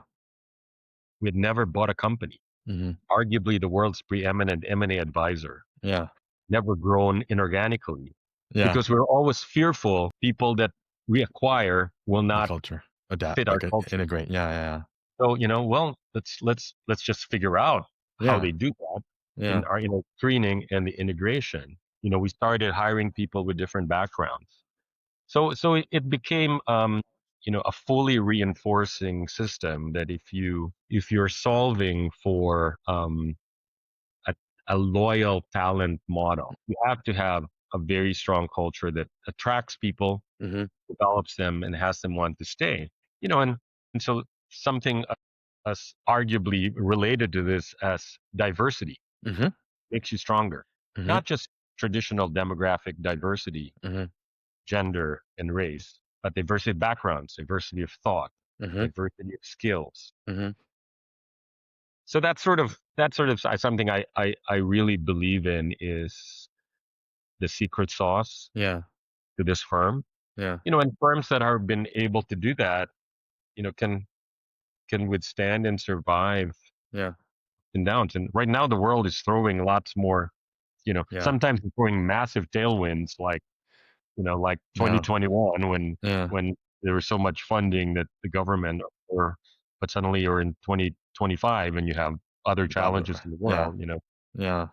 We had never bought a company. Mm-hmm. Arguably the world's preeminent M&A advisor. Yeah. Never grown inorganically. Yeah. Because we're always fearful people that we acquire will The not culture adapt, fit our culture. integrate. Yeah. So, well, let's just figure out how Yeah. they do that Yeah. in our screening and the integration. We started hiring people with different backgrounds. So it became a fully reinforcing system that if you're solving for a loyal talent model, you have to have a very strong culture that attracts people, Mm-hmm. develops them, and has them want to stay. And so something as arguably related to this as diversity Mm-hmm. makes you stronger. Mm-hmm. Not just traditional demographic diversity, Mm-hmm. gender and race, but diversity of backgrounds, diversity of thought, Mm-hmm. diversity of skills. Mm-hmm. So that's sort of something I really believe in is the secret sauce Yeah. to this firm. Yeah. And firms that have been able to do that, can withstand and survive Yeah. and downs. And right now the world is throwing lots more, Yeah. sometimes it's throwing massive tailwinds like 2021 when there was so much funding that the government but suddenly you're in 2025 and you have other challenges in the world, Yeah.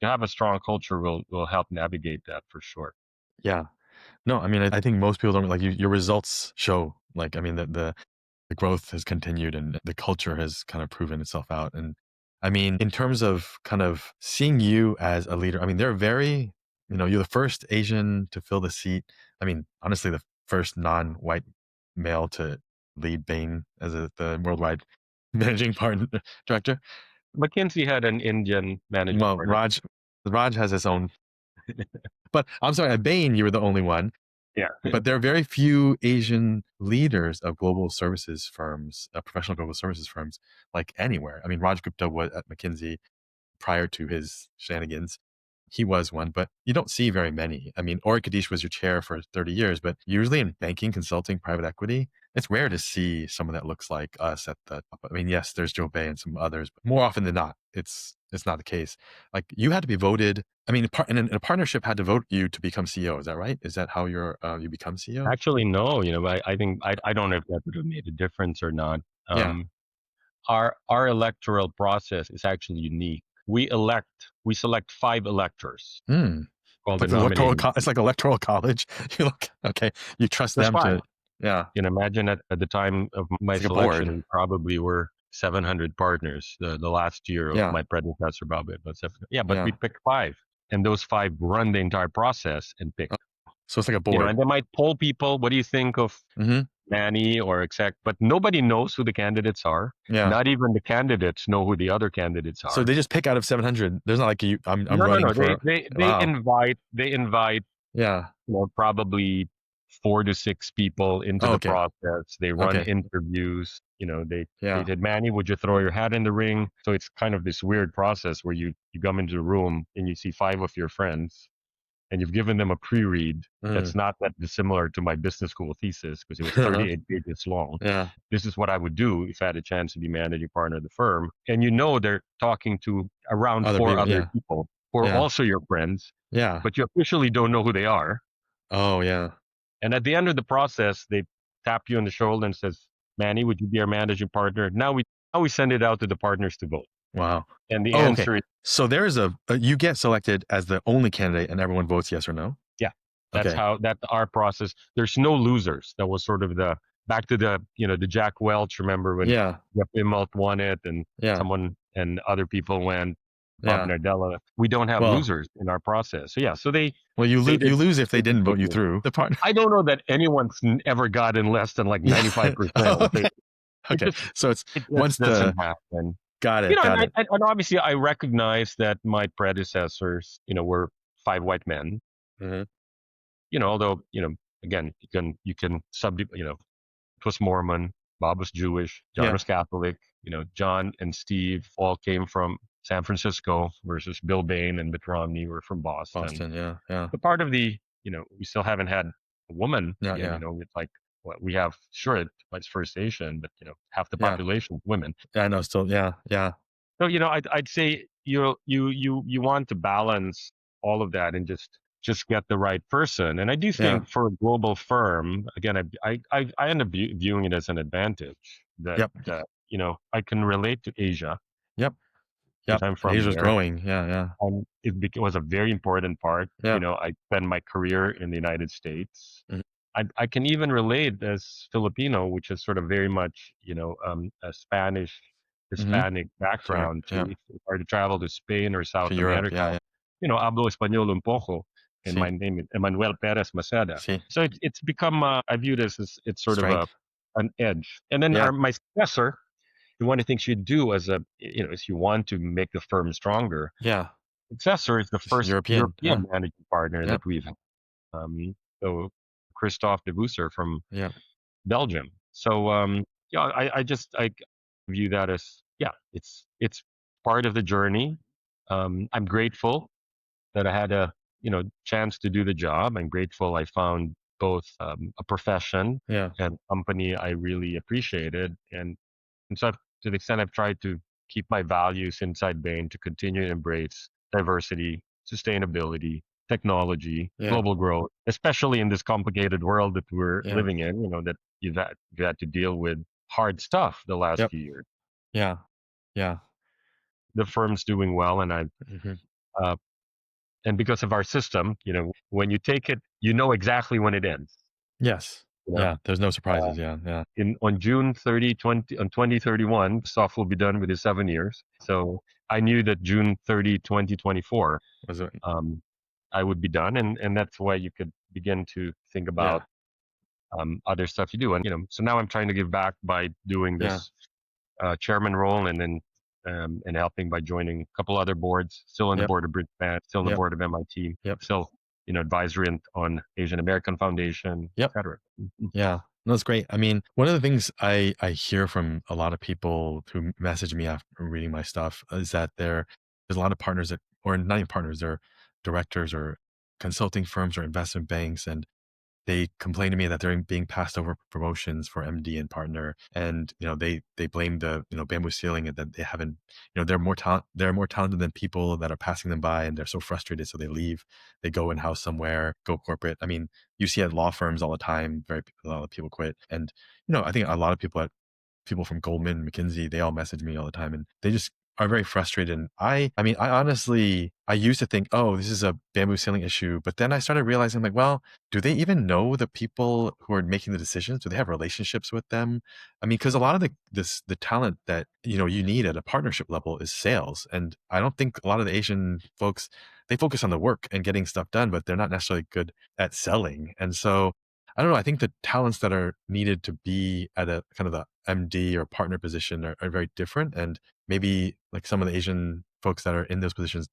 to have a strong culture will help navigate that for sure. Yeah. No, I mean, I think most people don't like your results show, like, I mean, the growth has continued and the culture has kind of proven itself out. And I mean, in terms of kind of seeing you as a leader, I mean, they're very, you're the first Asian to fill the seat. I mean, honestly, the first non-white male to lead Bain as the worldwide managing partner director. McKinsey had an Indian managing Well, partner. Raj has his own, but I'm sorry, at Bain, you were the only one. Yeah. But there are very few Asian leaders of global services firms, professional global services firms, like anywhere. I mean, Raj Gupta was at McKinsey prior to his shenanigans. He was one, but you don't see very many. I mean, Ori Kadish was your chair for 30 years, but usually in banking, consulting, private equity, it's rare to see someone that looks like us at the top. I mean, yes, there's Joe Bay and some others, but more often than not, it's not the case. Like you had to be voted. I mean, a partnership had to vote you to become CEO. Is that right? Is that how you become CEO? Actually, no. I think I don't know if that would have made a difference or not. Yeah. Our electoral process is actually unique. We select 5 electors called the nominating. It's like electoral college. You look okay. You trust There's them 5. to. Yeah. Imagine at the time of my It's like a selection, board. we probably were 700 partners. The last year of my predecessor, probably about 700. Yeah, but we picked 5, and those 5 run the entire process and pick. So it's like a board. And they might poll people. What do you think of Manny or exec? But nobody knows who the candidates are. Yeah. Not even the candidates know who the other candidates are. So they just pick out of 700. There's not like you. I'm running No. for. They invite. Yeah. Probably 4 to 6 people into the process. They run interviews. They said, Manny, would you throw your hat in the ring? So it's kind of this weird process where you come into the room and you see 5 of your friends and you've given them a pre-read that's not that dissimilar to my business school thesis because it was 38 pages long. Yeah. This is what I would do if I had a chance to be managing partner of the firm. And they're talking to around 4 other people who are also your friends. Yeah. But you officially don't know who they are. Oh, yeah. And at the end of the process, they tap you on the shoulder and says, Manny, would you be our managing partner? Now we send it out to the partners to vote. Wow. And the answer is... So there is you get selected as the only candidate and everyone votes yes or no? Yeah. That's our process. There's no losers. That was sort of back to the Jack Welch, remember when Jeff Immelt won it and someone and other people went, Bob Nardella. We don't have losers in our process. So they... Well, you lose if they didn't vote you through the partner. I don't know that anyone's ever gotten less than like 95%. Okay. So it once doesn't happen. Got it. And obviously I recognize that my predecessors, were 5 white men. Hmm. Although, again, you can it was Mormon, Bob was Jewish, John Yeah. was Catholic. John and Steve all came from San Francisco, versus Bill Bain and Mitt Romney were from Boston. Boston. Yeah. Yeah. But part of we still haven't had a woman Yeah. yet. Yeah. It's like what we have. Sure, it's First Asian, but half the Yeah. population is women. Yeah. I know. Still. Yeah. Yeah. So I'd say you want to balance all of that and just get the right person. And I do Yeah. think for a global firm, again, I end up viewing it as an advantage that Yep. I can relate to Asia Yep. because Yep. I'm And from Asia's there. growing. Yeah. Yeah. Was a very important part. Yeah. I spent my career in the United States. Mhm. I can even relate as Filipino, which is sort of very much, a Spanish, Hmm. Hispanic Sure. background Yeah. to, if I were to travel to Spain or To South Europe. America, Yeah. Yeah. hablo español un poco, and See. my name is Emmanuel Perez Maceda. See. So it's become, I view this as it's sort of Strength. an edge. And then Yeah. my successor, one of the things you do is you want to make the firm stronger. Yeah. Successor is the It's first European. Yeah. European managing partner Yep. that we've had. So Christophe de Bousser from Yeah. Belgium. So yeah, I view that as, yeah, it's part of the journey. I'm grateful that I had a chance to do the job. I'm grateful I found both a profession Yeah. and company I really appreciated, and so to the extent I've tried to keep my values inside Bain to continue to embrace diversity, sustainability, technology, Yeah. global growth, especially in this complicated world that we're Yeah. living in, that you've had to deal with hard stuff the last Yep. few years. Yeah. Yeah. The firm's doing well, Hmm. uh, and because of our system, when you take it, exactly when it ends. Yes. You know, Yeah. There's no uh, surprises. Yeah. Yeah. on June 30, 2031, Soft will be done with his 7 years. So I knew that June 30, 2024, Was it? um, I would be done. And that's why you could begin to think Yeah. about other stuff you do. And, so now I'm trying to give back by doing Yeah. this chairman role, and then and helping by joining a couple other boards, still on the Yep. board of Bridgeman, still on the Yep. board of MIT, Yep. still, advisory on Asian American Foundation, Yep. etc. Yeah. No, it's great. I mean, one of the things I hear from a lot of people who message me after reading my stuff is that there's a lot of partners that, or not even partners, they're directors or consulting firms or investment banks, and they complain to me that they're being passed over promotions for MD and partner, and they blame the bamboo ceiling, and that they haven't, they're more talented than people that are passing them by, and they're so frustrated, so they leave, they go in house somewhere, go corporate. I mean, you see at law firms all the time, a lot of people quit, and I think a lot of people from Goldman, McKinsey, they all message me all the time, and they just are very frustrated. And I mean, I honestly, I used to think, oh, this is a bamboo ceiling issue, but then I started realizing, like, well, do they even know the people who are making the decisions? Do they have relationships with them? I mean, because a lot of the talent that you need at a partnership level is sales, and I don't think a lot of the Asian folks, they focus on the work and getting stuff done, but they're not necessarily good at selling. And so I don't know. I think the talents that are needed to be at a kind of the MD or partner position are very different. And maybe like some of the Asian folks that are in those positions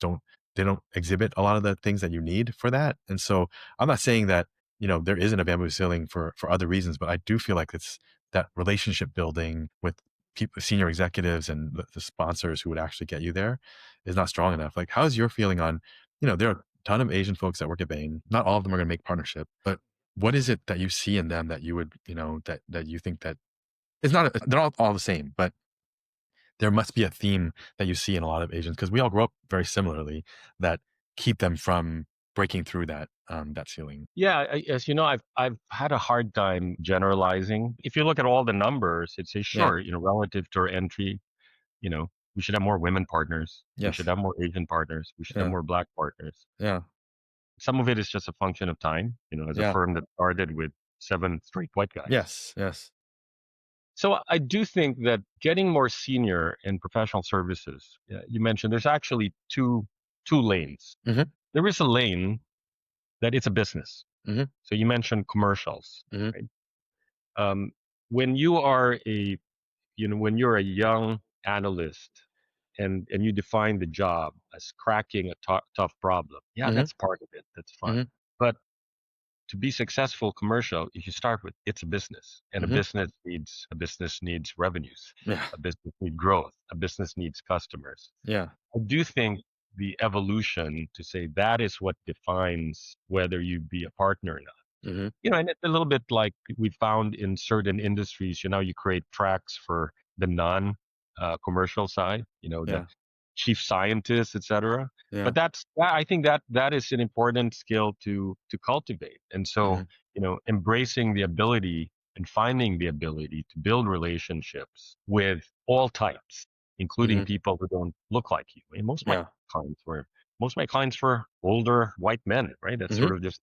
they don't exhibit a lot of the things that you need for that. And so I'm not saying that, there isn't a bamboo ceiling for other reasons, but I do feel like it's that relationship building with people, senior executives and the sponsors who would actually get you there is not strong enough. Like, how's your feeling on, there are a ton of Asian folks that work at Bain. Not all of them are going to make partnership, but what is it that you see in them that you would, that you think that it's not, they're all the same, but there must be a theme that you see in a lot of Asians, because we all grow up very similarly, that keep them from breaking through that ceiling. Yeah, as you know, I've had a hard time generalizing. If you look at all the numbers, it says Yeah. sure, relative to our entry, we should have more women partners, we should Yes. have more Asian partners, we should have Yeah. more Black partners. Yeah. Some of it is just a function of time, as a Yeah. firm that started with 7 straight white guys. Yes. Yes. So I do think that getting more senior in professional services, you mentioned there's actually two lanes. Mm-hmm. There is a lane that it's a business. Mm-hmm. So you mentioned commercials, Mm-hmm. right? Um, when you are when you're a young analyst and you define the job as cracking a tough problem, yeah, Mm-hmm. that's part of it. That's fine. Mm-hmm. But to be successful commercial, if you start with it's a business, and Mm-hmm. a business needs revenues, Yeah. a business needs growth, a business needs customers. Yeah. I do think the evolution to say that is what defines whether you be a partner or not. Mm-hmm. And it's a little bit like we found in certain industries, you create tracks for the non commercial side, the Yeah. chief scientists, etc. Yeah. But I think that is an important skill to cultivate. And Mm-hmm. so, embracing the ability and finding the ability to build relationships with all types, including Mm-hmm. people who don't look like you. And Yeah. most of my clients were older white men, right? That's Mm-hmm. sort of just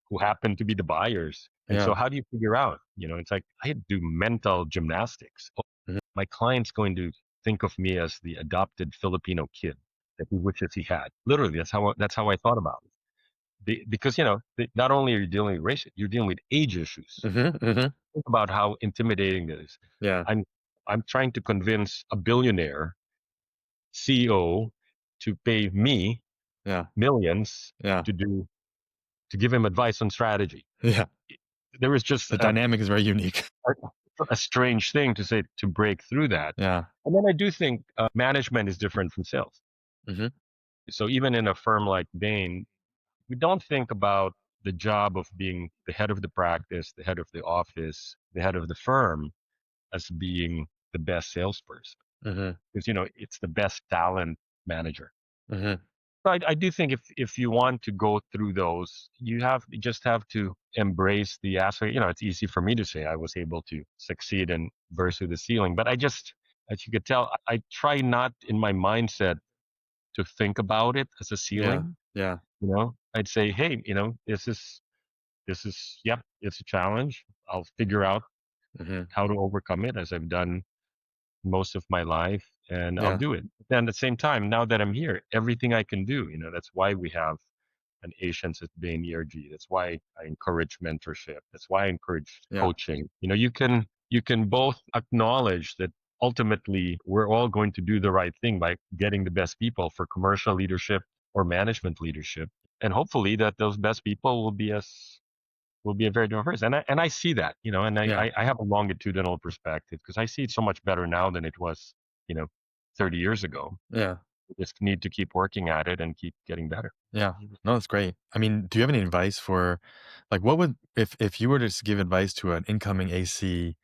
who happen to be the buyers. And Yeah. so how do you figure out, it's like I do mental gymnastics. Oh, Mm-hmm. my client's going to think of me as the adopted Filipino kid that he wishes he had. Literally, that's how I thought about it. Because not only are you dealing with race, you're dealing with age issues. Mm-hmm. Mm-hmm. Think about how intimidating it is. Yeah. I'm I'm trying to convince a billionaire CEO to pay me Yeah. millions Yeah. to give him advice on strategy. Yeah. There is just The dynamic is very unique. a strange thing to say to break through that. Yeah. And then I do think management is different from sales. Mm-hmm. So even in a firm like Bain, we don't think about the job of being the head of the practice, the head of the office, the head of the firm as being the best salesperson. Mm-hmm. Because, it's the best talent manager. Mm-hmm. So I do think if you want to go through those, you just have to embrace the aspect. It's easy for me to say I was able to succeed and burst through the ceiling, but as you could tell, I try not in my mindset to think about it as a Yeah. ceiling. Yeah. I'd say, hey, yep, it's a challenge. I'll figure out Mm-hmm. how to overcome it as I've done most of my life, and I'll Yeah. do it. Then at the same time, now that I'm here, everything I can do, that's why we have an Asians at Bain ERG. That's why I encourage mentorship. That's why I encourage Yeah. coaching. You can both acknowledge that ultimately we're all going to do the right thing by getting the best people for commercial leadership or management leadership. And hopefully that those best people will be a very different person. And I see that, and Yeah. I have a longitudinal perspective because I see it so much better now than it was, you know, 30 years ago. Yeah. We just need to keep working at it and keep getting better. Yeah. No, that's great. I mean, do you have any advice for, like, what would, if you were to give advice to an incoming AC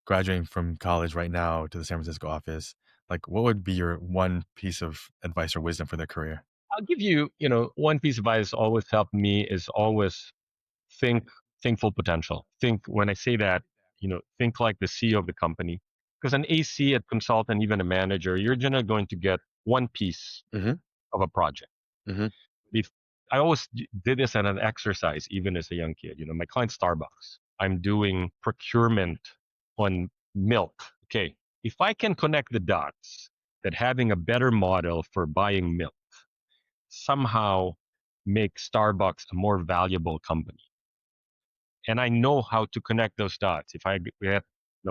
graduating from college right now to the San Francisco office, like, what would be your one piece of advice or wisdom for their career? I'll give you, one piece of advice always helped me is always think, think full potential. Think when I say that, think like the CEO of the company. Because an AC, a consultant, even a manager, you're just going to get one piece Mm-hmm. of a project. Mm-hmm. If I always did this as an exercise, even as a young kid. My client Starbucks. I'm doing procurement on milk. Okay, if I can connect the dots that having a better model for buying milk somehow make Starbucks a more valuable company, and I know how to connect those dots. If I get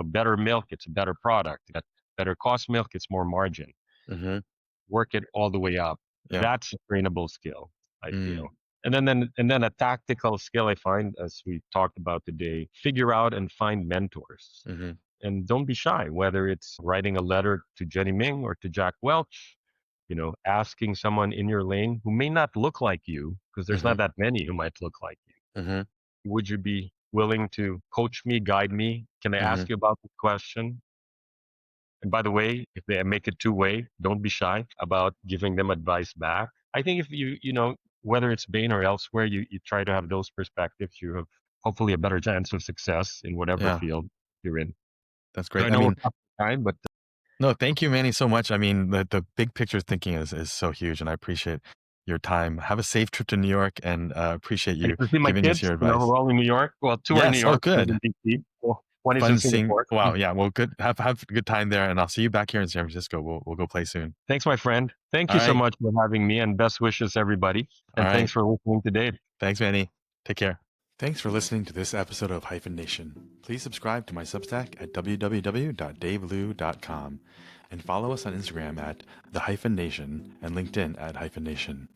better milk, it's a better product. Got better cost milk, it's more margin. Mm-hmm. Work it all the way up. Yeah. That's a trainable skill, I Mm. feel. And then a tactical skill I find, as we talked about today, figure out and find mentors. Mm-hmm. And don't be shy, whether it's writing a letter to Jenny Ming or to Jack Welch, asking someone in your lane who may not look like you, because there's Mm-hmm. not that many who might look like you. Mm-hmm. Would you be willing to coach me, guide me? Can I Mm-hmm. ask you about this question? And by the way, if they make it two-way, don't be shy about giving them advice back. I think if whether it's Bain or elsewhere, you try to have those perspectives, you have hopefully a better chance of success in whatever Yeah. field you're in. That's So I great. I know we're mean, up to time, but no, thank you, Manny, so much. I mean, the big picture thinking is so huge, and I appreciate your time. Have a safe trip to New York, and appreciate I you get to see my giving us kids, your advice. we're all in New York. Well, two are in New Yes. Oh, York, one's good. in DC. Well, one is in Fun seeing. Singapore. Wow. Yeah. Well, good. Have a good time there, and I'll see you back here in San Francisco. We'll go play soon. Thanks, my friend. Thank All you so right. much for having me, and best wishes, everybody. All And thanks right. for listening today. Thanks, Manny. Take care. Thanks for listening to this episode of Hyphen Nation. Please subscribe to my Substack at www.davelou.com. and follow us on Instagram at the Hyphen Nation and LinkedIn at Hyphen Nation.